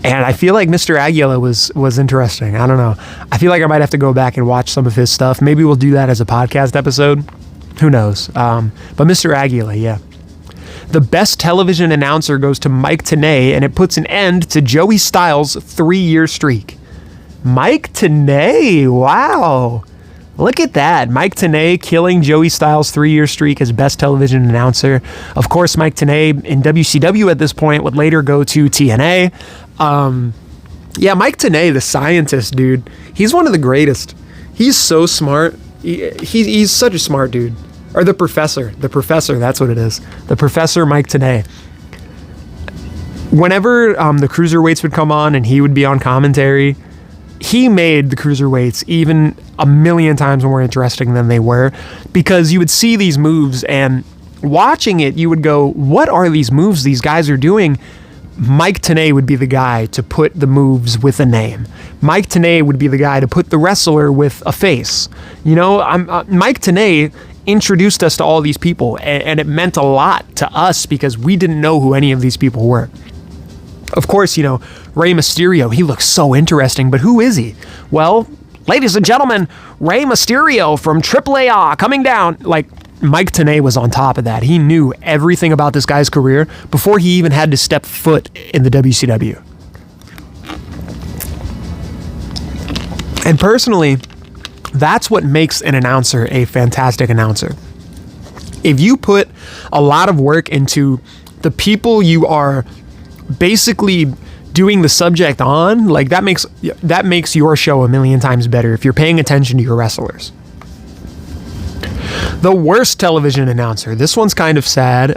And I feel like Mr. Aguila was interesting. I don't know. I feel like I might have to go back and watch some of his stuff. Maybe we'll do that as a podcast episode. Who knows? But Mr. Aguila, yeah. The best television announcer goes to Mike Tenay, and it puts an end to Joey Styles' 3-year streak. Mike Tenay, wow. Look at that. Mike Tenay killing Joey Styles' 3-year streak as best television announcer. Of course, Mike Tenay in WCW at this point would later go to TNA. Mike Tenay, the scientist, dude. He's one of the greatest. He's so smart. He's such a smart dude. Or the professor. The professor, that's what it is. The Professor Mike Tenay. Whenever the cruiserweights would come on and he would be on commentary, he made the cruiserweights even a million times more interesting than they were, because you would see these moves and watching it, you would go, what are these moves these guys are doing? Mike Tenay would be the guy to put the moves with a name. Mike Tenay would be the guy to put the wrestler with a face. Mike Tenay introduced us to all these people, and it meant a lot to us because we didn't know who any of these people were. Of course, Rey Mysterio, he looks so interesting, but who is he? Well, ladies and gentlemen, Rey Mysterio from AAA coming down. Like, Mike Tenay was on top of that. He knew everything about this guy's career before he even had to step foot in the WCW. And personally, that's what makes an announcer a fantastic announcer. If you put a lot of work into the people you are basically doing the subject on, like that makes your show a million times better if you're paying attention to your wrestlers. The worst television announcer. This one's kind of sad.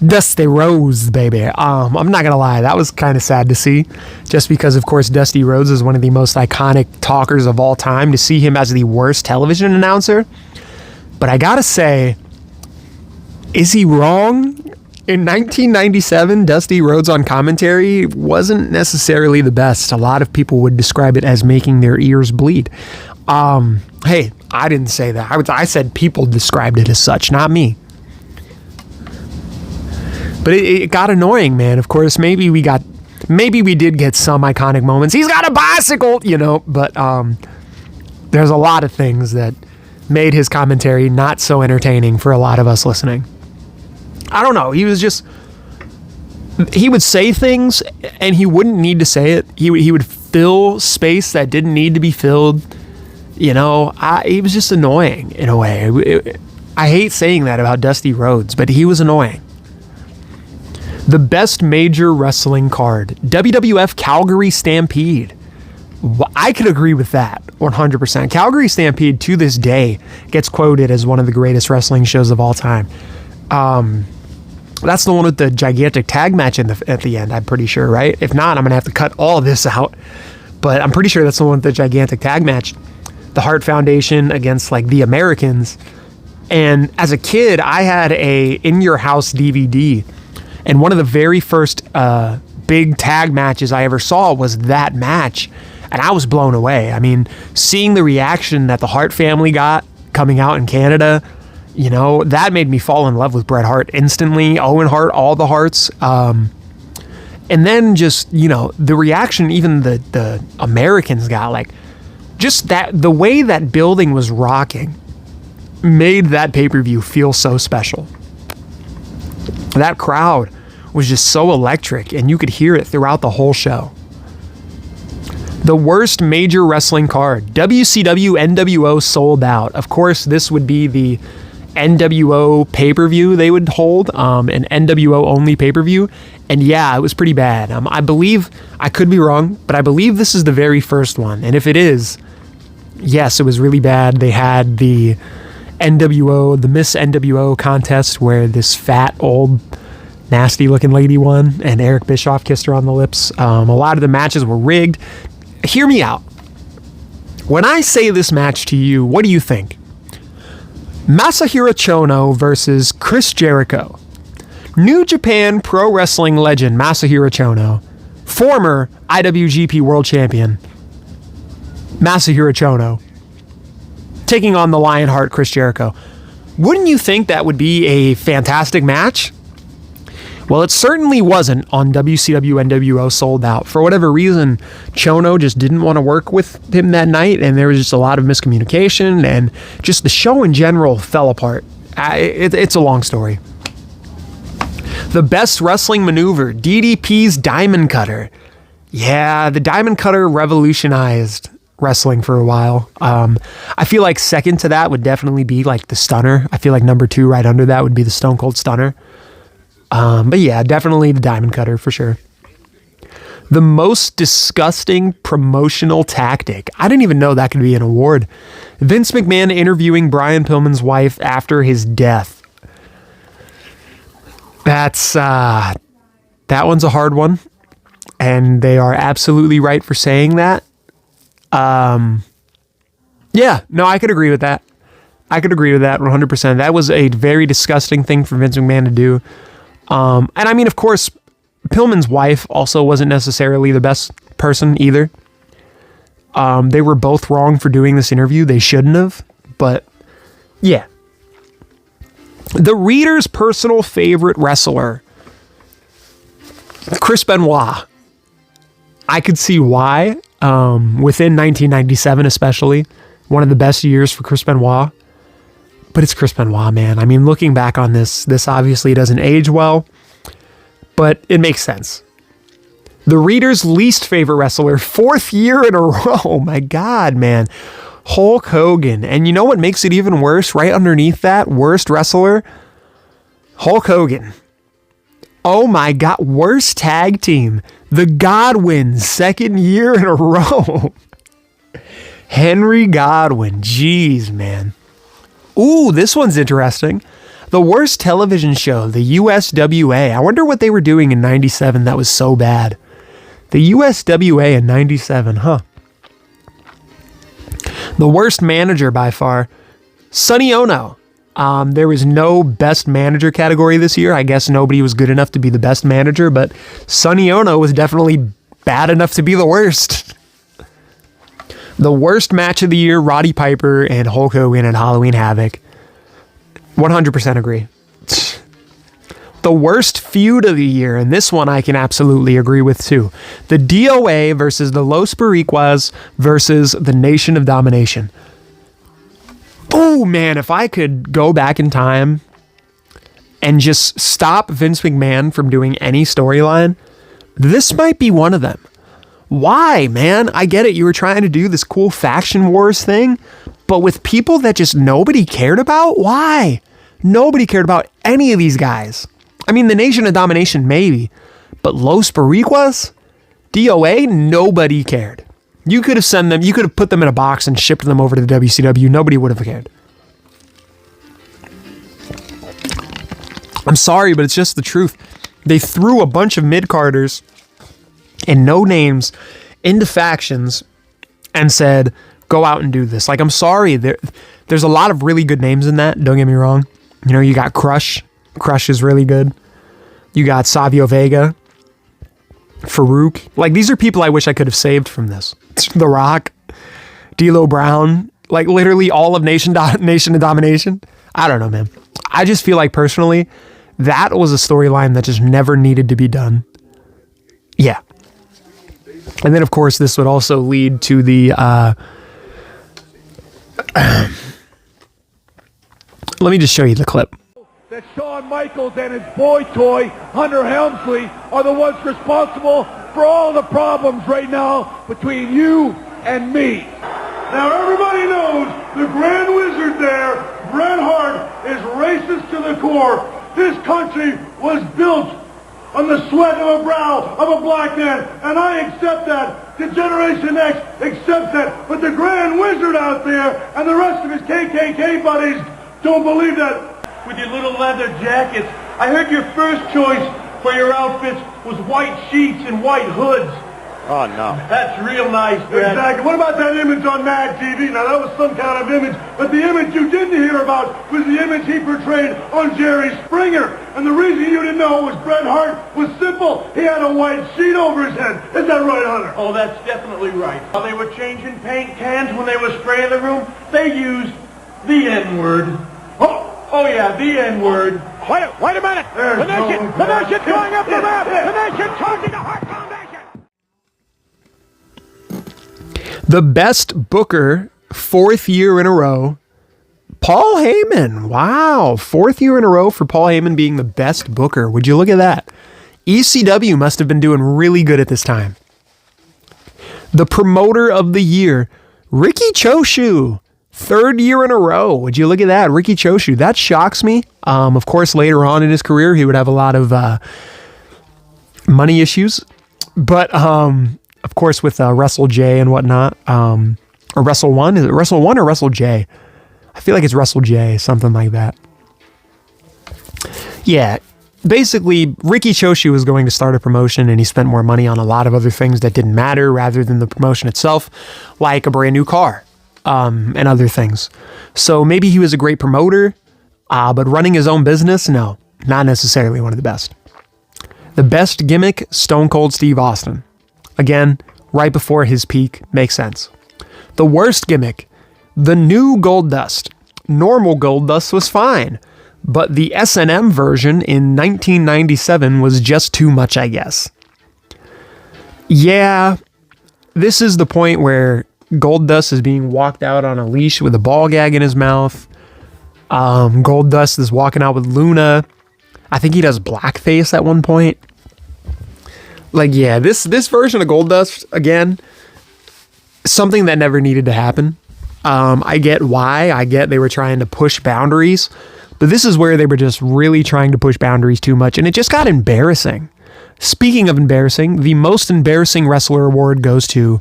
Dusty Rhodes, baby. I'm not gonna lie, that was kind of sad to see, just because, of course, Dusty Rhodes is one of the most iconic talkers of all time. To see him as the worst television announcer, but I gotta say, is he wrong? In 1997, Dusty Rhodes on commentary wasn't necessarily the best. A lot of people would describe it as making their ears bleed. Hey, I didn't say that. I said people described it as such, not me. But it got annoying, man. Of course, maybe we did get some iconic moments. He's got a bicycle, but there's a lot of things that made his commentary not so entertaining for a lot of us listening. I don't know. He would say things and he wouldn't need to say it. He would fill space that didn't need to be filled. He was just annoying in a way. I hate saying that about Dusty Rhodes, but he was annoying. The best major wrestling card, WWF Calgary Stampede. I could agree with that 100%. Calgary Stampede to this day gets quoted as one of the greatest wrestling shows of all time. That's the one with the gigantic tag match at the end, I'm pretty sure, right? If not, I'm going to have to cut all of this out. But I'm pretty sure that's the one with the gigantic tag match. The Hart Foundation against, like, the Americans. And as a kid, I had a In Your House DVD. And one of the very first big tag matches I ever saw was that match. And I was blown away. I mean, seeing the reaction that the Hart family got coming out in Canada, that made me fall in love with Bret Hart instantly. Owen Hart, all the Harts. And then just, the reaction even the Americans got, like, just that, the way that building was rocking made that pay-per-view feel so special. That crowd was just so electric, and you could hear it throughout the whole show. The worst major wrestling card, WCW NWO Sold Out. Of course, this would be the NWO pay-per-view they would hold, an NWO only pay-per-view. And yeah, it was pretty bad. I believe, I could be wrong, but I believe this is the very first one. And if it is, yes, it was really bad. They had the NWO, the Miss NWO contest where this fat, old, nasty looking lady won and Eric Bischoff kissed her on the lips. A lot of the matches were rigged. Hear me out. When I say this match to you, what do you think? Masahiro Chono versus Chris Jericho. New Japan Pro Wrestling legend Masahiro Chono, former IWGP World Champion Masahiro Chono, taking on the Lionheart Chris Jericho. Wouldn't you think that would be a fantastic match? Well, it certainly wasn't on WCW NWO Sold Out. For whatever reason, Chono just didn't want to work with him that night, and there was just a lot of miscommunication, and just the show in general fell apart. It's a long story. The best wrestling maneuver, DDP's Diamond Cutter. Yeah, the Diamond Cutter revolutionized wrestling for a while. I feel like second to that would definitely be like the Stunner. I feel like number 2 right under that would be the Stone Cold Stunner. But yeah, definitely the Diamond Cutter for sure. The most disgusting promotional tactic. I didn't even know that could be an award. Vince McMahon interviewing Brian Pillman's wife after his death. That one's a hard one. And they are absolutely right for saying that. Yeah, no, I could agree with that. I could agree with that 100%. That was a very disgusting thing for Vince McMahon to do. And I mean, of course, Pillman's wife also wasn't necessarily the best person either. They were both wrong for doing this interview. They shouldn't have, but yeah. The reader's personal favorite wrestler, Chris Benoit. I could see why. Within 1997 especially, one of the best years for Chris Benoit. But it's Chris Benoit, man. I mean, looking back on this obviously doesn't age well, but it makes sense. The reader's least favorite wrestler, 4th year in a row. Oh my God, man. Hulk Hogan. And you know what makes it even worse? Right underneath that, worst wrestler, Hulk Hogan. Oh my God, worst tag team. The Godwins, 2nd year in a row. Henry Godwin. Jeez, man. Ooh, this one's interesting. The worst television show, the USWA. I wonder what they were doing in 97 that was so bad. The USWA in 97, huh? The worst manager by far, Sonny Ono. There was no best manager category this year. I guess nobody was good enough to be the best manager, but Sonny Ono was definitely bad enough to be the worst. The worst match of the year, Roddy Piper and Hulk Hogan at Halloween Havoc. 100% agree. The worst feud of the year, and this one I can absolutely agree with too. The DOA versus the Los Boricuas versus the Nation of Domination. Oh man, if I could go back in time and just stop Vince McMahon from doing any storyline, this might be one of them. Why, man? I get it. You were trying to do this cool faction wars thing, but with people that just nobody cared about? Why? Nobody cared about any of these guys. I mean, the Nation of Domination, maybe, but Los Boricuas? DOA? Nobody cared. You could have sent them, you could have put them in a box and shipped them over to the WCW. Nobody would have cared. I'm sorry, but it's just the truth. They threw a bunch of mid-carders and no names into factions and said, go out and do this. Like, I'm sorry. There's a lot of really good names in that. Don't get me wrong. You know, you got Crush. Crush is really good. You got Savio Vega. Farouk. Like, these are people I wish I could have saved from this. The Rock. D'Lo Brown. Like, literally all of Nation of Domination. I don't know, man. I just feel like, personally, that was a storyline that just never needed to be done. Yeah. And then, of course, this would also lead to the... let me just show you the clip. That Shawn Michaels and his boy toy, Hunter Helmsley, are the ones responsible for all the problems right now between you and me. Now everybody knows the Grand Wizard there, Bret Hart, is racist to the core. This country was built on the sweat of a brow of a black man, and I accept that. The Generation X accepts that. But the Grand Wizard out there and the rest of his KKK buddies don't believe that. With your little leather jackets, I heard your first choice for your outfits was white sheets and white hoods. Oh, no. That's real nice, Brad. Exactly. What about that image on Mad TV? Now, that was some kind of image, but the image you didn't hear about was the image he portrayed on Jerry Springer. And the reason you didn't know it was Bret Hart was simple. He had a white sheet over his head. Is that right, Hunter? Oh, that's definitely right. While they were changing paint cans when they were spraying the room, they used the N-word. Oh yeah, the N-word. Wait a minute. The nation's going up the map. The nation's charging the Hart Foundation. The best booker, 4th year in a row, Paul Heyman. Wow, 4th year in a row for Paul Heyman being the best booker. Would you look at that? ECW must have been doing really good at this time. The promoter of the year, Ricky Choshu. 3rd year in a row. Would you look at that? Ricky Choshu. That shocks me. Of course, later on in his career, he would have a lot of money issues. But, of course, with Wrestle J and whatnot. Or Wrestle 1. Is it Wrestle 1 or Wrestle J? I feel like it's Wrestle J. Something like that. Yeah. Basically, Ricky Choshu was going to start a promotion, and he spent more money on a lot of other things that didn't matter rather than the promotion itself, like a brand new car. And other things. So maybe he was a great promoter, but running his own business, no, not necessarily one of the best. The best gimmick, Stone Cold Steve Austin. Again, right before his peak, makes sense. The worst gimmick, the new Goldust. Normal Goldust was fine, but the S&M version in 1997 was just too much, I guess. Yeah, this is the point where Goldust is being walked out on a leash with a ball gag in his mouth. Goldust is walking out with Luna. I think he does blackface at one point. Like, yeah, this version of Goldust, again, something that never needed to happen. I get why. I get they were trying to push boundaries. But this is where they were just really trying to push boundaries too much. And it just got embarrassing. Speaking of embarrassing, the most embarrassing wrestler award goes to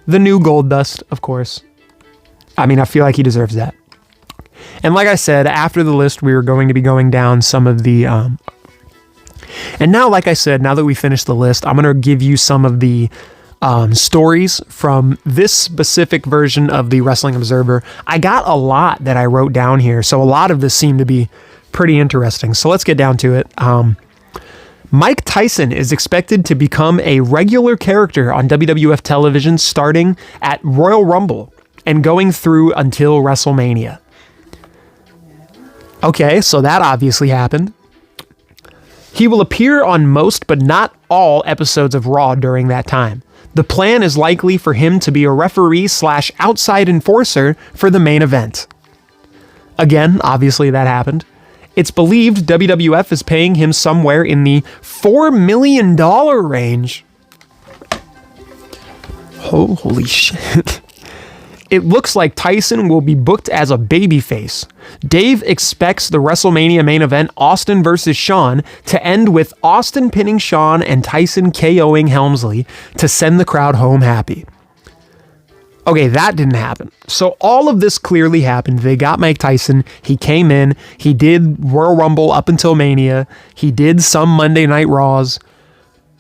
the new Goldust, of course. I mean, I feel like he deserves that. And like I said, after the list, we were going to be going down some of the... And now, like I said, now that we finished the list, I'm going to give you some of the stories from this specific version of the Wrestling Observer. I got a lot that I wrote down here, so a lot of this seemed to be pretty interesting. So let's get down to it. Mike Tyson is expected to become a regular character on WWF television starting at Royal Rumble and going through until WrestleMania. Okay, so that obviously happened. He will appear on most but not all episodes of Raw during that time. The plan is likely for him to be a referee / outside enforcer for the main event. Again, obviously that happened. It's believed WWF is paying him somewhere in the $4 million range. Holy shit. It looks like Tyson will be booked as a babyface. Dave expects the WrestleMania main event, Austin versus Shawn, to end with Austin pinning Shawn and Tyson KOing Helmsley to send the crowd home happy. Okay, that didn't happen. So all of this clearly happened. They got Mike Tyson. He came in. He did Royal Rumble up until Mania. He did some Monday Night Raws.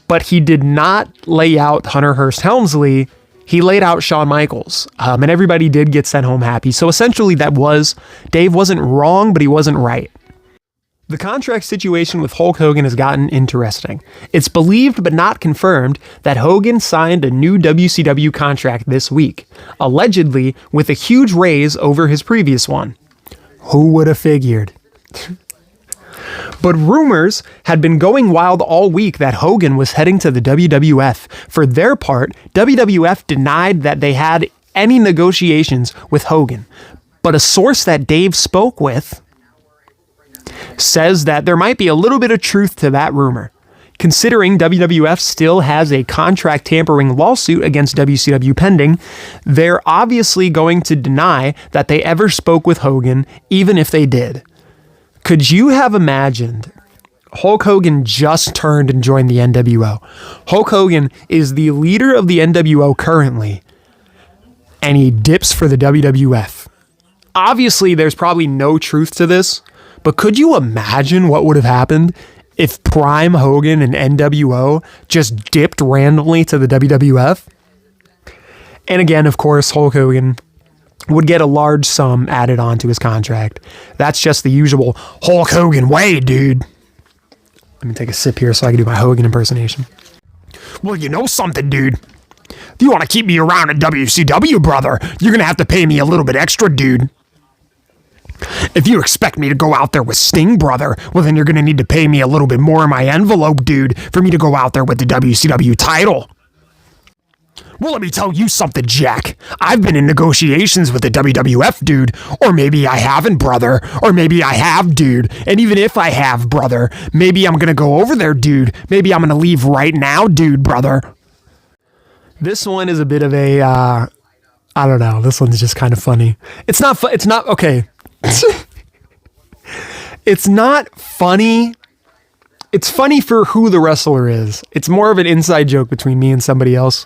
But he did not lay out Hunter Hearst Helmsley. He laid out Shawn Michaels, and everybody did get sent home happy. So essentially Dave wasn't wrong, but he wasn't right. The contract situation with Hulk Hogan has gotten interesting. It's believed but not confirmed that Hogan signed a new WCW contract this week, allegedly with a huge raise over his previous one. Who would have figured? But rumors had been going wild all week that Hogan was heading to the WWF. For their part, WWF denied that they had any negotiations with Hogan. But a source that Dave spoke with says that there might be a little bit of truth to that rumor. Considering WWF still has a contract tampering lawsuit against WCW pending, they're obviously going to deny that they ever spoke with Hogan, even if they did. Could you have imagined Hulk Hogan just turned and joined the NWO? Hulk Hogan is the leader of the NWO currently, and he dips for the WWF. Obviously, there's probably no truth to this, but could you imagine what would have happened if Prime Hogan and NWO just dipped randomly to the WWF? And again, of course, Hulk Hogan would get a large sum added onto his contract. That's just the usual Hulk Hogan way, dude. Let me take a sip here so I can do my Hogan impersonation. Well, you know something, dude. If you want to keep me around at WCW, brother, you're going to have to pay me a little bit extra, dude. If you expect me to go out there with Sting, brother, well, then you're going to need to pay me a little bit more in my envelope, dude, for me to go out there with the WCW title. Well, let me tell you something, Jack. I've been in negotiations with the WWF, dude. Or maybe I haven't, brother. Or maybe I have, dude. And even if I have, brother, maybe I'm going to go over there, dude. Maybe I'm going to leave right now, dude, brother. This one is a bit of a, I don't know. This one's just kind of funny. It's not, okay. It's not funny. It's funny for who the wrestler is. It's more of an inside joke between me and somebody else.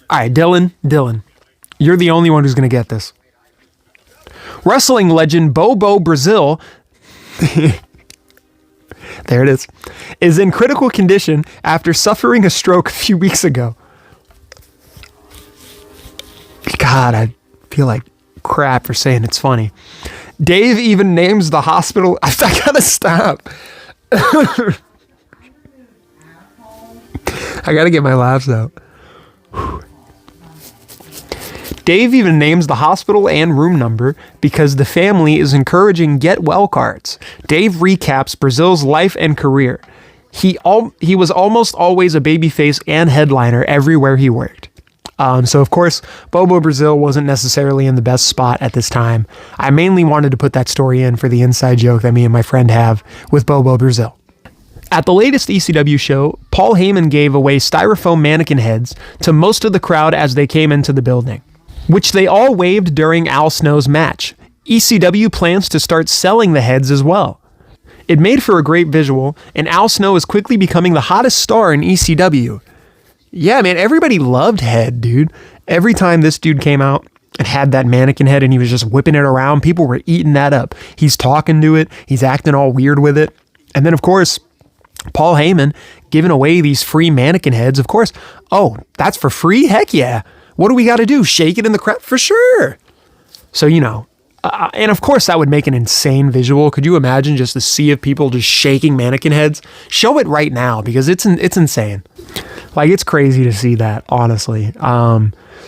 All right, Dylan, you're the only one who's going to get this. Wrestling legend Bobo Brazil, there it is in critical condition after suffering a stroke a few weeks ago. God, I feel like crap for saying it's funny. Dave even names the hospital. I gotta stop. I gotta get my laughs out. Dave even names the hospital and room number because the family is encouraging get well cards. Dave recaps Brazil's life and career. He was almost always a babyface and headliner everywhere he worked. So of course, Bobo Brazil wasn't necessarily in the best spot at this time. I mainly wanted to put that story in for the inside joke that me and my friend have with Bobo Brazil. At the latest ECW show, Paul Heyman gave away styrofoam mannequin heads to most of the crowd as they came into the building, which they all waved during Al Snow's match. ECW plans to start selling the heads as well. It made for a great visual, and Al Snow is quickly becoming the hottest star in ECW. Yeah, man, everybody loved Head, dude. Every time this dude came out and had that mannequin head and he was just whipping it around, people were eating that up. He's talking to it. He's acting all weird with it. And then, of course, Paul Heyman giving away these free mannequin heads. Of course, oh, that's for free? Heck yeah. What do we got to do? Shake it in the crowd? For sure. So, and of course that would make an insane visual. Could you imagine just the sea of people just shaking mannequin heads? Show it right now because it's insane. Like, it's crazy to see that, honestly.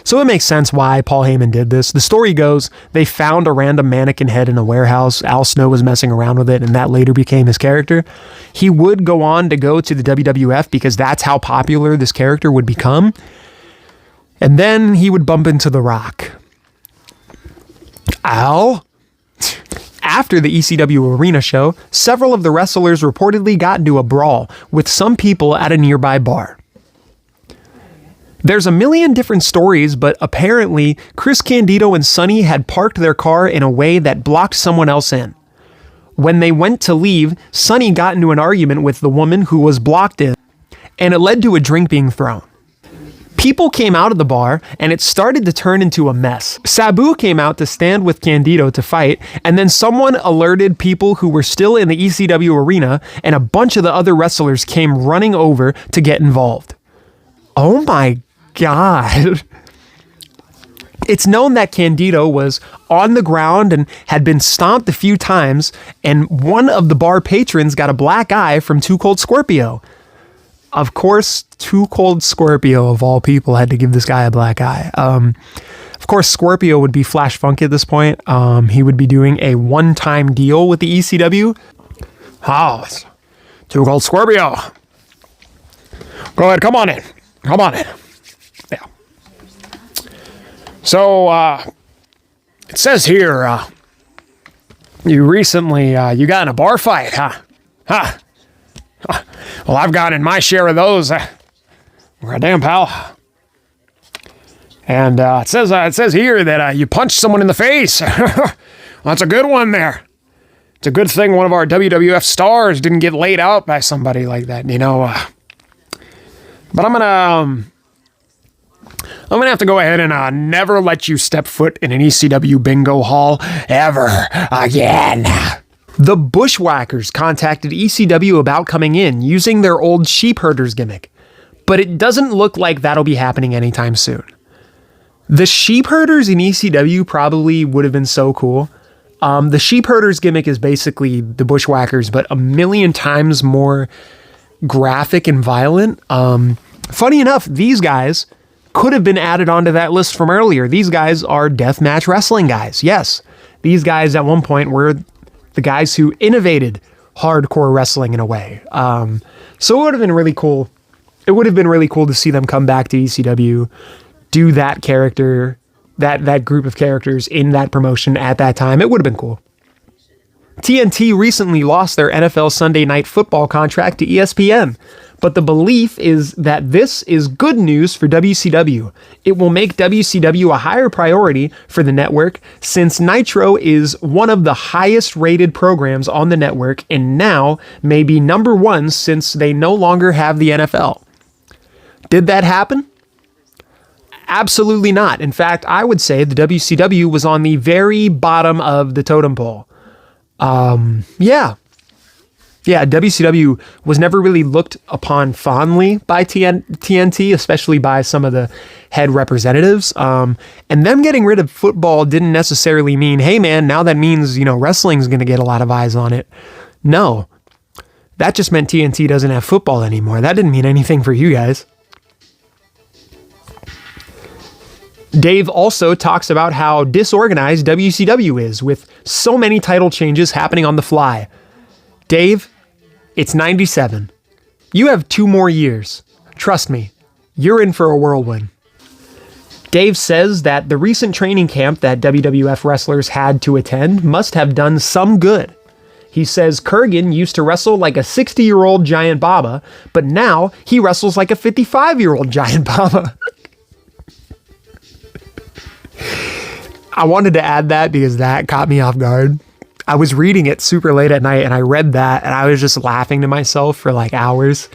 So it makes sense why Paul Heyman did this. The story goes, they found a random mannequin head in a warehouse. Al Snow was messing around with it, and that later became his character. He would go on to go to the WWF because that's how popular this character would become. And then he would bump into The Rock. Al? After the ECW Arena show, several of the wrestlers reportedly got into a brawl with some people at a nearby bar. There's a million different stories, but apparently Chris Candido and Sonny had parked their car in a way that blocked someone else in. When they went to leave, Sonny got into an argument with the woman who was blocked in, and it led to a drink being thrown. People came out of the bar, and it started to turn into a mess. Sabu came out to stand with Candido to fight, and then someone alerted people who were still in the ECW arena, and a bunch of the other wrestlers came running over to get involved. Oh my God. It's known that Candido was on the ground and had been stomped a few times, and one of the bar patrons got a black eye from Too Cold Scorpio. Of course, Too Cold Scorpio, of all people, had to give this guy a black eye. Of course, Scorpio would be Flash Funk at this point. He would be doing a one-time deal with the ECW. Oh, it's Too Cold Scorpio. Go ahead, come on in. Come on in. Yeah. So, it says here, you recently, you got in a bar fight, huh? Huh? Well, I've got in my share of those. Goddamn, pal. And it says here that you punched someone in the face. Well, that's a good one there. It's a good thing one of our WWF stars didn't get laid out by somebody like that, But I'm gonna have to go ahead and never let you step foot in an ECW bingo hall ever again. The Bushwhackers contacted ECW about coming in using their old sheep herders gimmick, but it doesn't look like that'll be happening anytime soon. The sheep herders in ECW probably would have been so cool. The sheep herders gimmick is basically the Bushwhackers, but a million times more graphic and violent. Funny enough, these guys could have been added onto that list from earlier. These guys are deathmatch wrestling guys. Yes, these guys at one point were the guys who innovated hardcore wrestling in a way. So it would have been really cool. It would have been really cool to see them come back to ECW, do that character, that group of characters in that promotion at that time. It would have been cool. TNT recently lost their NFL Sunday Night Football contract to ESPN, but the belief is that this is good news for WCW. It will make WCW a higher priority for the network since Nitro is one of the highest rated programs on the network and now may be number one since they no longer have the NFL. Did that happen? Absolutely not. In fact, I would say the WCW was on the very bottom of the totem pole. WCW was never really looked upon fondly by TNT, especially by some of the head representatives. And them getting rid of football didn't necessarily mean, hey man, now that means, wrestling's going to get a lot of eyes on it. No, that just meant TNT doesn't have football anymore. That didn't mean anything for you guys. Dave also talks about how disorganized WCW is, with so many title changes happening on the fly. Dave, it's 97. You have 2 more years. Trust me, you're in for a whirlwind. Dave says that the recent training camp that WWF wrestlers had to attend must have done some good. He says Kurgan used to wrestle like a 60-year-old Giant Baba, but now he wrestles like a 55-year-old Giant Baba. I wanted to add that because that caught me off guard. I was reading it super late at night and I read that and I was just laughing to myself for like hours.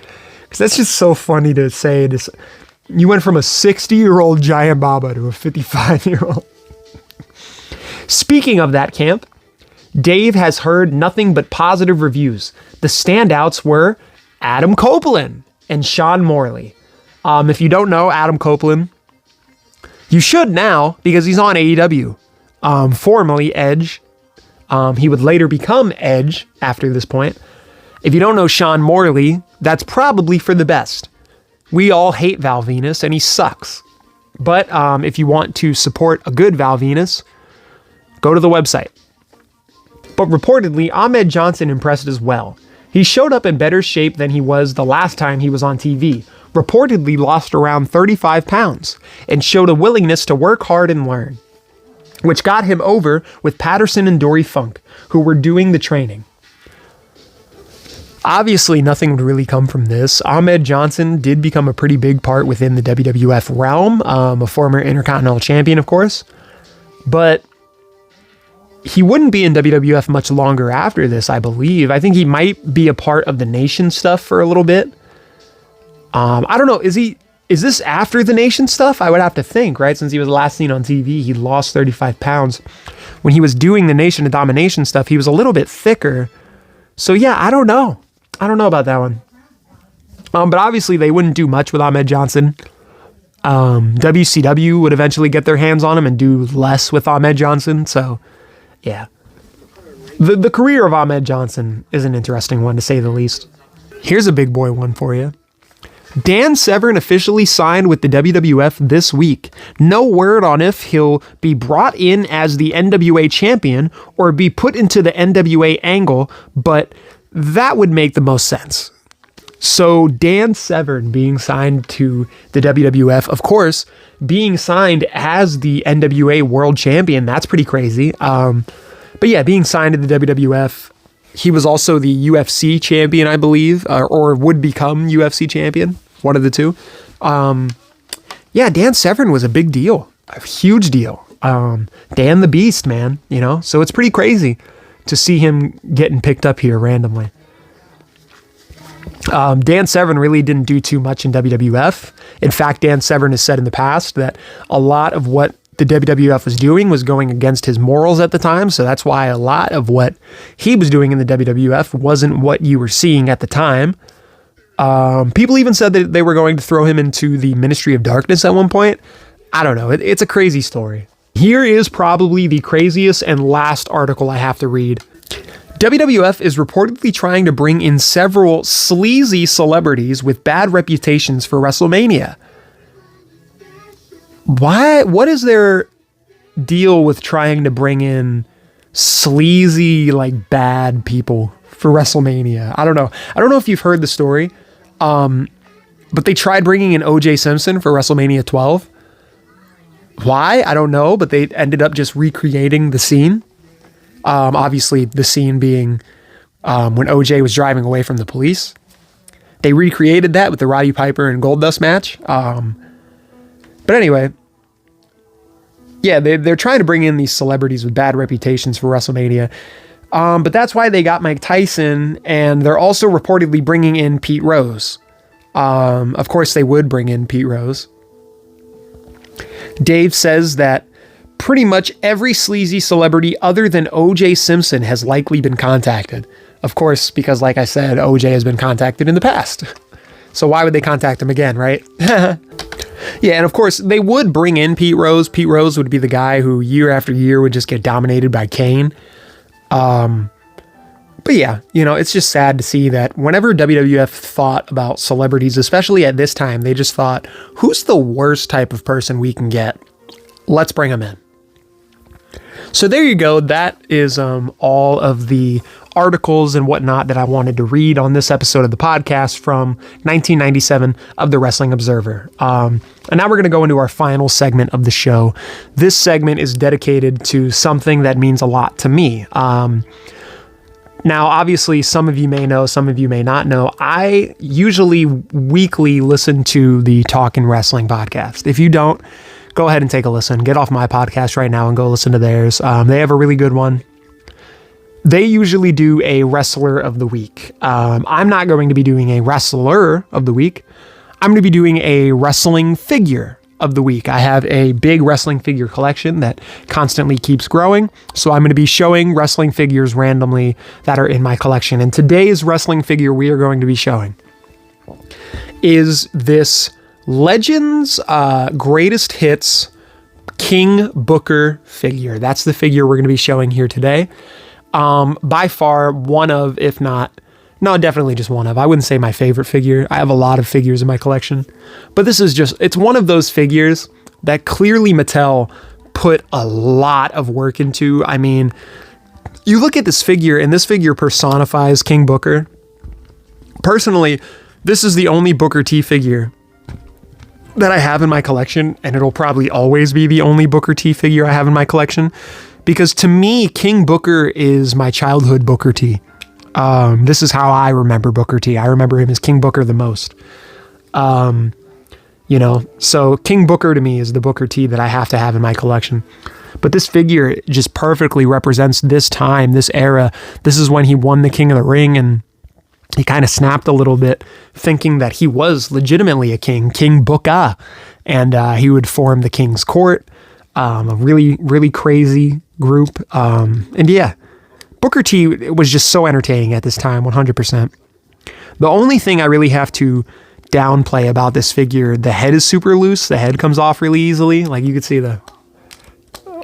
Because that's just so funny to say. This, you went from a 60-year-old Giant Baba to a 55-year-old. Speaking of that camp, Dave has heard nothing but positive reviews. The standouts were Adam Copeland and Sean Morley. If you don't know Adam Copeland, you should now, because he's on AEW, formerly Edge. He would later become Edge after this point. If you don't know Sean Morley, that's probably for the best. We all hate Val Venus, and he sucks. But if you want to support a good Val Venus, go to the website. But reportedly, Ahmed Johnson impressed as well. He showed up in better shape than he was the last time he was on TV, reportedly lost around 35 pounds, and showed a willingness to work hard and learn, which got him over with Patterson and Dory Funk, who were doing the training. Obviously, nothing would really come from this. Ahmed Johnson did become a pretty big part within the WWF realm, a former Intercontinental Champion, of course, but he wouldn't be in WWF much longer after this, I believe. I think he might be a part of the Nation stuff for a little bit. I don't know. Is this after the Nation stuff? I would have to think, right? Since he was last seen on TV, he lost 35 pounds. When he was doing the Nation of Domination stuff, he was a little bit thicker. So yeah, I don't know. I don't know about that one. But obviously they wouldn't do much with Ahmed Johnson. WCW would eventually get their hands on him and do less with Ahmed Johnson. So yeah. The career of Ahmed Johnson is an interesting one, to say the least. Here's a big boy one for you. Dan Severn officially signed with the WWF this week. No word on if he'll be brought in as the NWA champion or be put into the NWA angle, but that would make the most sense. So Dan Severn being signed to the WWF, of course, being signed as the NWA world champion, that's pretty crazy. But yeah, being signed to the WWF, he was also the UFC champion, I believe, or would become UFC champion. One of the two. Yeah, Dan Severn was a big deal. A huge deal. Dan the Beast, man. You know? So it's pretty crazy to see him getting picked up here randomly. Dan Severn really didn't do too much in WWF. In fact, Dan Severn has said in the past that a lot of what the WWF was doing was going against his morals at the time. So that's why a lot of what he was doing in the WWF wasn't what you were seeing at the time. People even said that they were going to throw him into the Ministry of Darkness at one point. I don't know. It's a crazy story. Here is probably the craziest and last article I have to read. WWF is reportedly trying to bring in several sleazy celebrities with bad reputations for WrestleMania. Why? What is their deal with trying to bring in sleazy, like, bad people for WrestleMania? I don't know. I don't know if you've heard the story, but they tried bringing in O.J. Simpson for WrestleMania 12. Why? I don't know, but they ended up just recreating the scene. Obviously, the scene being when O.J. was driving away from the police. They recreated that with the Roddy Piper and Goldust match. But anyway, yeah, they're trying to bring in these celebrities with bad reputations for WrestleMania. But that's why they got Mike Tyson, and they're also reportedly bringing in Pete Rose. Of course, they would bring in Pete Rose. Dave says that pretty much every sleazy celebrity other than O.J. Simpson has likely been contacted. Of course, because like I said, O.J. has been contacted in the past. So why would they contact him again, right? Yeah, and of course, they would bring in Pete Rose. Pete Rose would be the guy who year after year would just get dominated by Kane. But yeah, you know, it's just sad to see that whenever WWF thought about celebrities, especially at this time, they just thought, who's the worst type of person we can get? let's bring them in. So there you go. That is all of the articles and whatnot that I wanted to read on this episode of the podcast from 1997 of the Wrestling Observer. And now we're going to go into our final segment of the show. This segment is dedicated to something that means a lot to me. Now, obviously, some of you may know, some of you may not know. I usually weekly listen to the Talkin' Wrestling podcast. If you don't, go ahead and take a listen. Get off my podcast right now and go listen to theirs. They have a really good one. They usually do a wrestler of the week. I'm not going to be doing a wrestler of the week. I'm going to be doing a wrestling figure of the week. I have a big wrestling figure collection that constantly keeps growing. So I'm going to be showing wrestling figures randomly that are in my collection. And today's wrestling figure we are going to be showing is this Legends Greatest Hits King Booker figure. That's the figure we're going to be showing here today. By far one of, if not, no, definitely just one of. I wouldn't say my favorite figure. I have a lot of figures in my collection, but this is just, it's one of those figures that clearly Mattel put a lot of work into. I mean, you look at this figure and this figure personifies King Booker. Personally, this is the only Booker T figure that I have in my collection, and it'll probably always be the only Booker T figure I have in my collection, because to me, King Booker is my childhood Booker T. This is how I remember Booker T. I remember him as King Booker the most. So King Booker to me is the Booker T that I have to have in my collection. But this figure just perfectly represents this time, this era. This is when he won the King of the Ring, and he kind of snapped a little bit, thinking that he was legitimately a king, King Booker, and he would form the King's Court, a really, really crazy group. And yeah, Booker T was just so entertaining at this time, 100%. The only thing I really have to downplay about this figure, the head is super loose. The head comes off really easily. Like you could see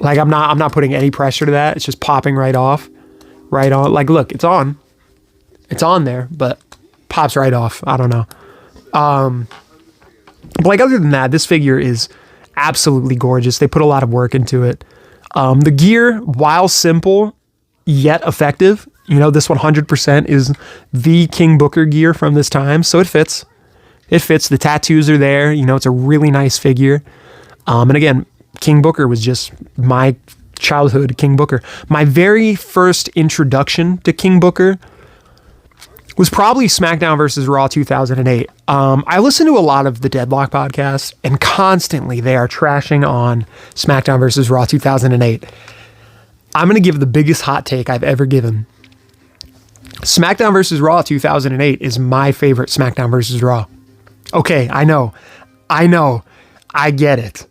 I'm not putting any pressure to that. It's just popping right off, right on. Like, look, it's on there, but pops right off. I don't know. But like, other than that, this figure is absolutely gorgeous. They put a lot of work into it. The gear, while simple, yet effective. This 100% is the King Booker gear from this time. So it fits. The tattoos are there. It's a really nice figure. And again, King Booker was just my childhood King Booker. My very first introduction to King Booker was probably SmackDown vs. Raw 2008. I listen to a lot of the Deadlock podcast, and constantly they are trashing on SmackDown vs. Raw 2008. I'm going to give the biggest hot take I've ever given. SmackDown vs. Raw 2008 is my favorite SmackDown vs. Raw. Okay, I know. I get it.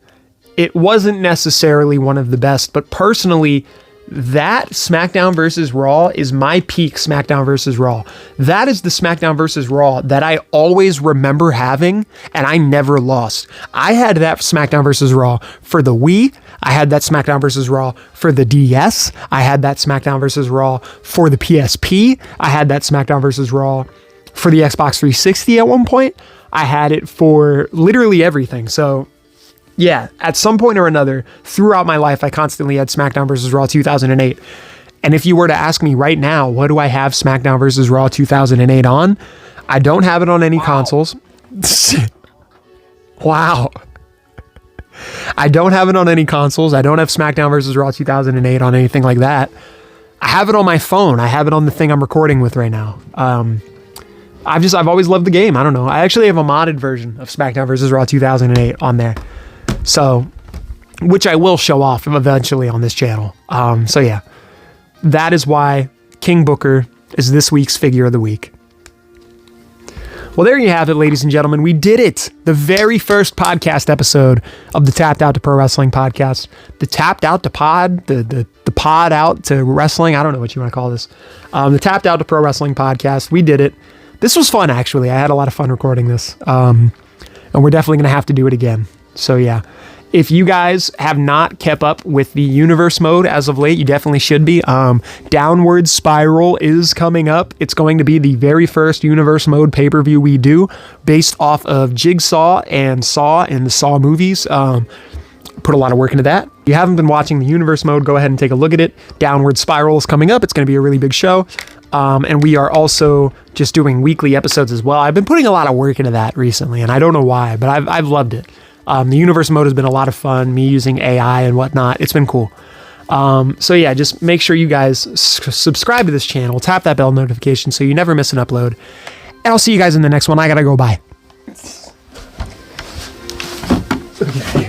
It wasn't necessarily one of the best, but personally, that SmackDown vs. Raw is my peak SmackDown vs. Raw. That is the SmackDown vs. Raw that I always remember having, and I never lost. I had that SmackDown vs. Raw for the Wii. I had that SmackDown vs. Raw for the DS. I had that SmackDown vs. Raw for the PSP. I had that SmackDown vs. Raw for the Xbox 360 at one point. I had it for literally everything. So yeah, at some point or another, throughout my life, I constantly had SmackDown vs. Raw 2008. And if you were to ask me right now, what do I have SmackDown vs. Raw 2008 on? I don't have it on any consoles. Wow. I don't have it on any consoles. I don't have SmackDown vs. Raw 2008 on anything like that. I have it on my phone. I have it on the thing I'm recording with right now. I've always loved the game. I don't know. I actually have a modded version of SmackDown vs. Raw 2008 on there. So, which I will show off eventually on this channel. So yeah, that is why King Booker is this week's figure of the week. Well, there you have it, ladies and gentlemen. We did it. The very first podcast episode of the Tapped Out to Pro Wrestling podcast. The Tapped Out to Pod, the pod out to wrestling. I don't know what you want to call this. The Tapped Out to Pro Wrestling podcast. We did it. This was fun, actually. I had a lot of fun recording this. And we're definitely going to have to do it again. So yeah, if you guys have not kept up with the universe mode as of late, you definitely should be. Downward Spiral is coming up. It's going to be the very first universe mode pay-per-view we do, based off of Jigsaw and Saw in the Saw movies. Put a lot of work into that. If you haven't been watching the universe mode, go ahead and take a look at it. Downward Spiral is coming up. It's going to be a really big show. And we are also just doing weekly episodes as well. I've been putting a lot of work into that recently, and I don't know why, but I've loved it. The universe mode has been a lot of fun, me using AI and whatnot. It's been cool. So yeah, just make sure you guys subscribe to this channel, tap that bell notification so you never miss an upload. And I'll see you guys in the next one. I gotta go. Bye. Okay.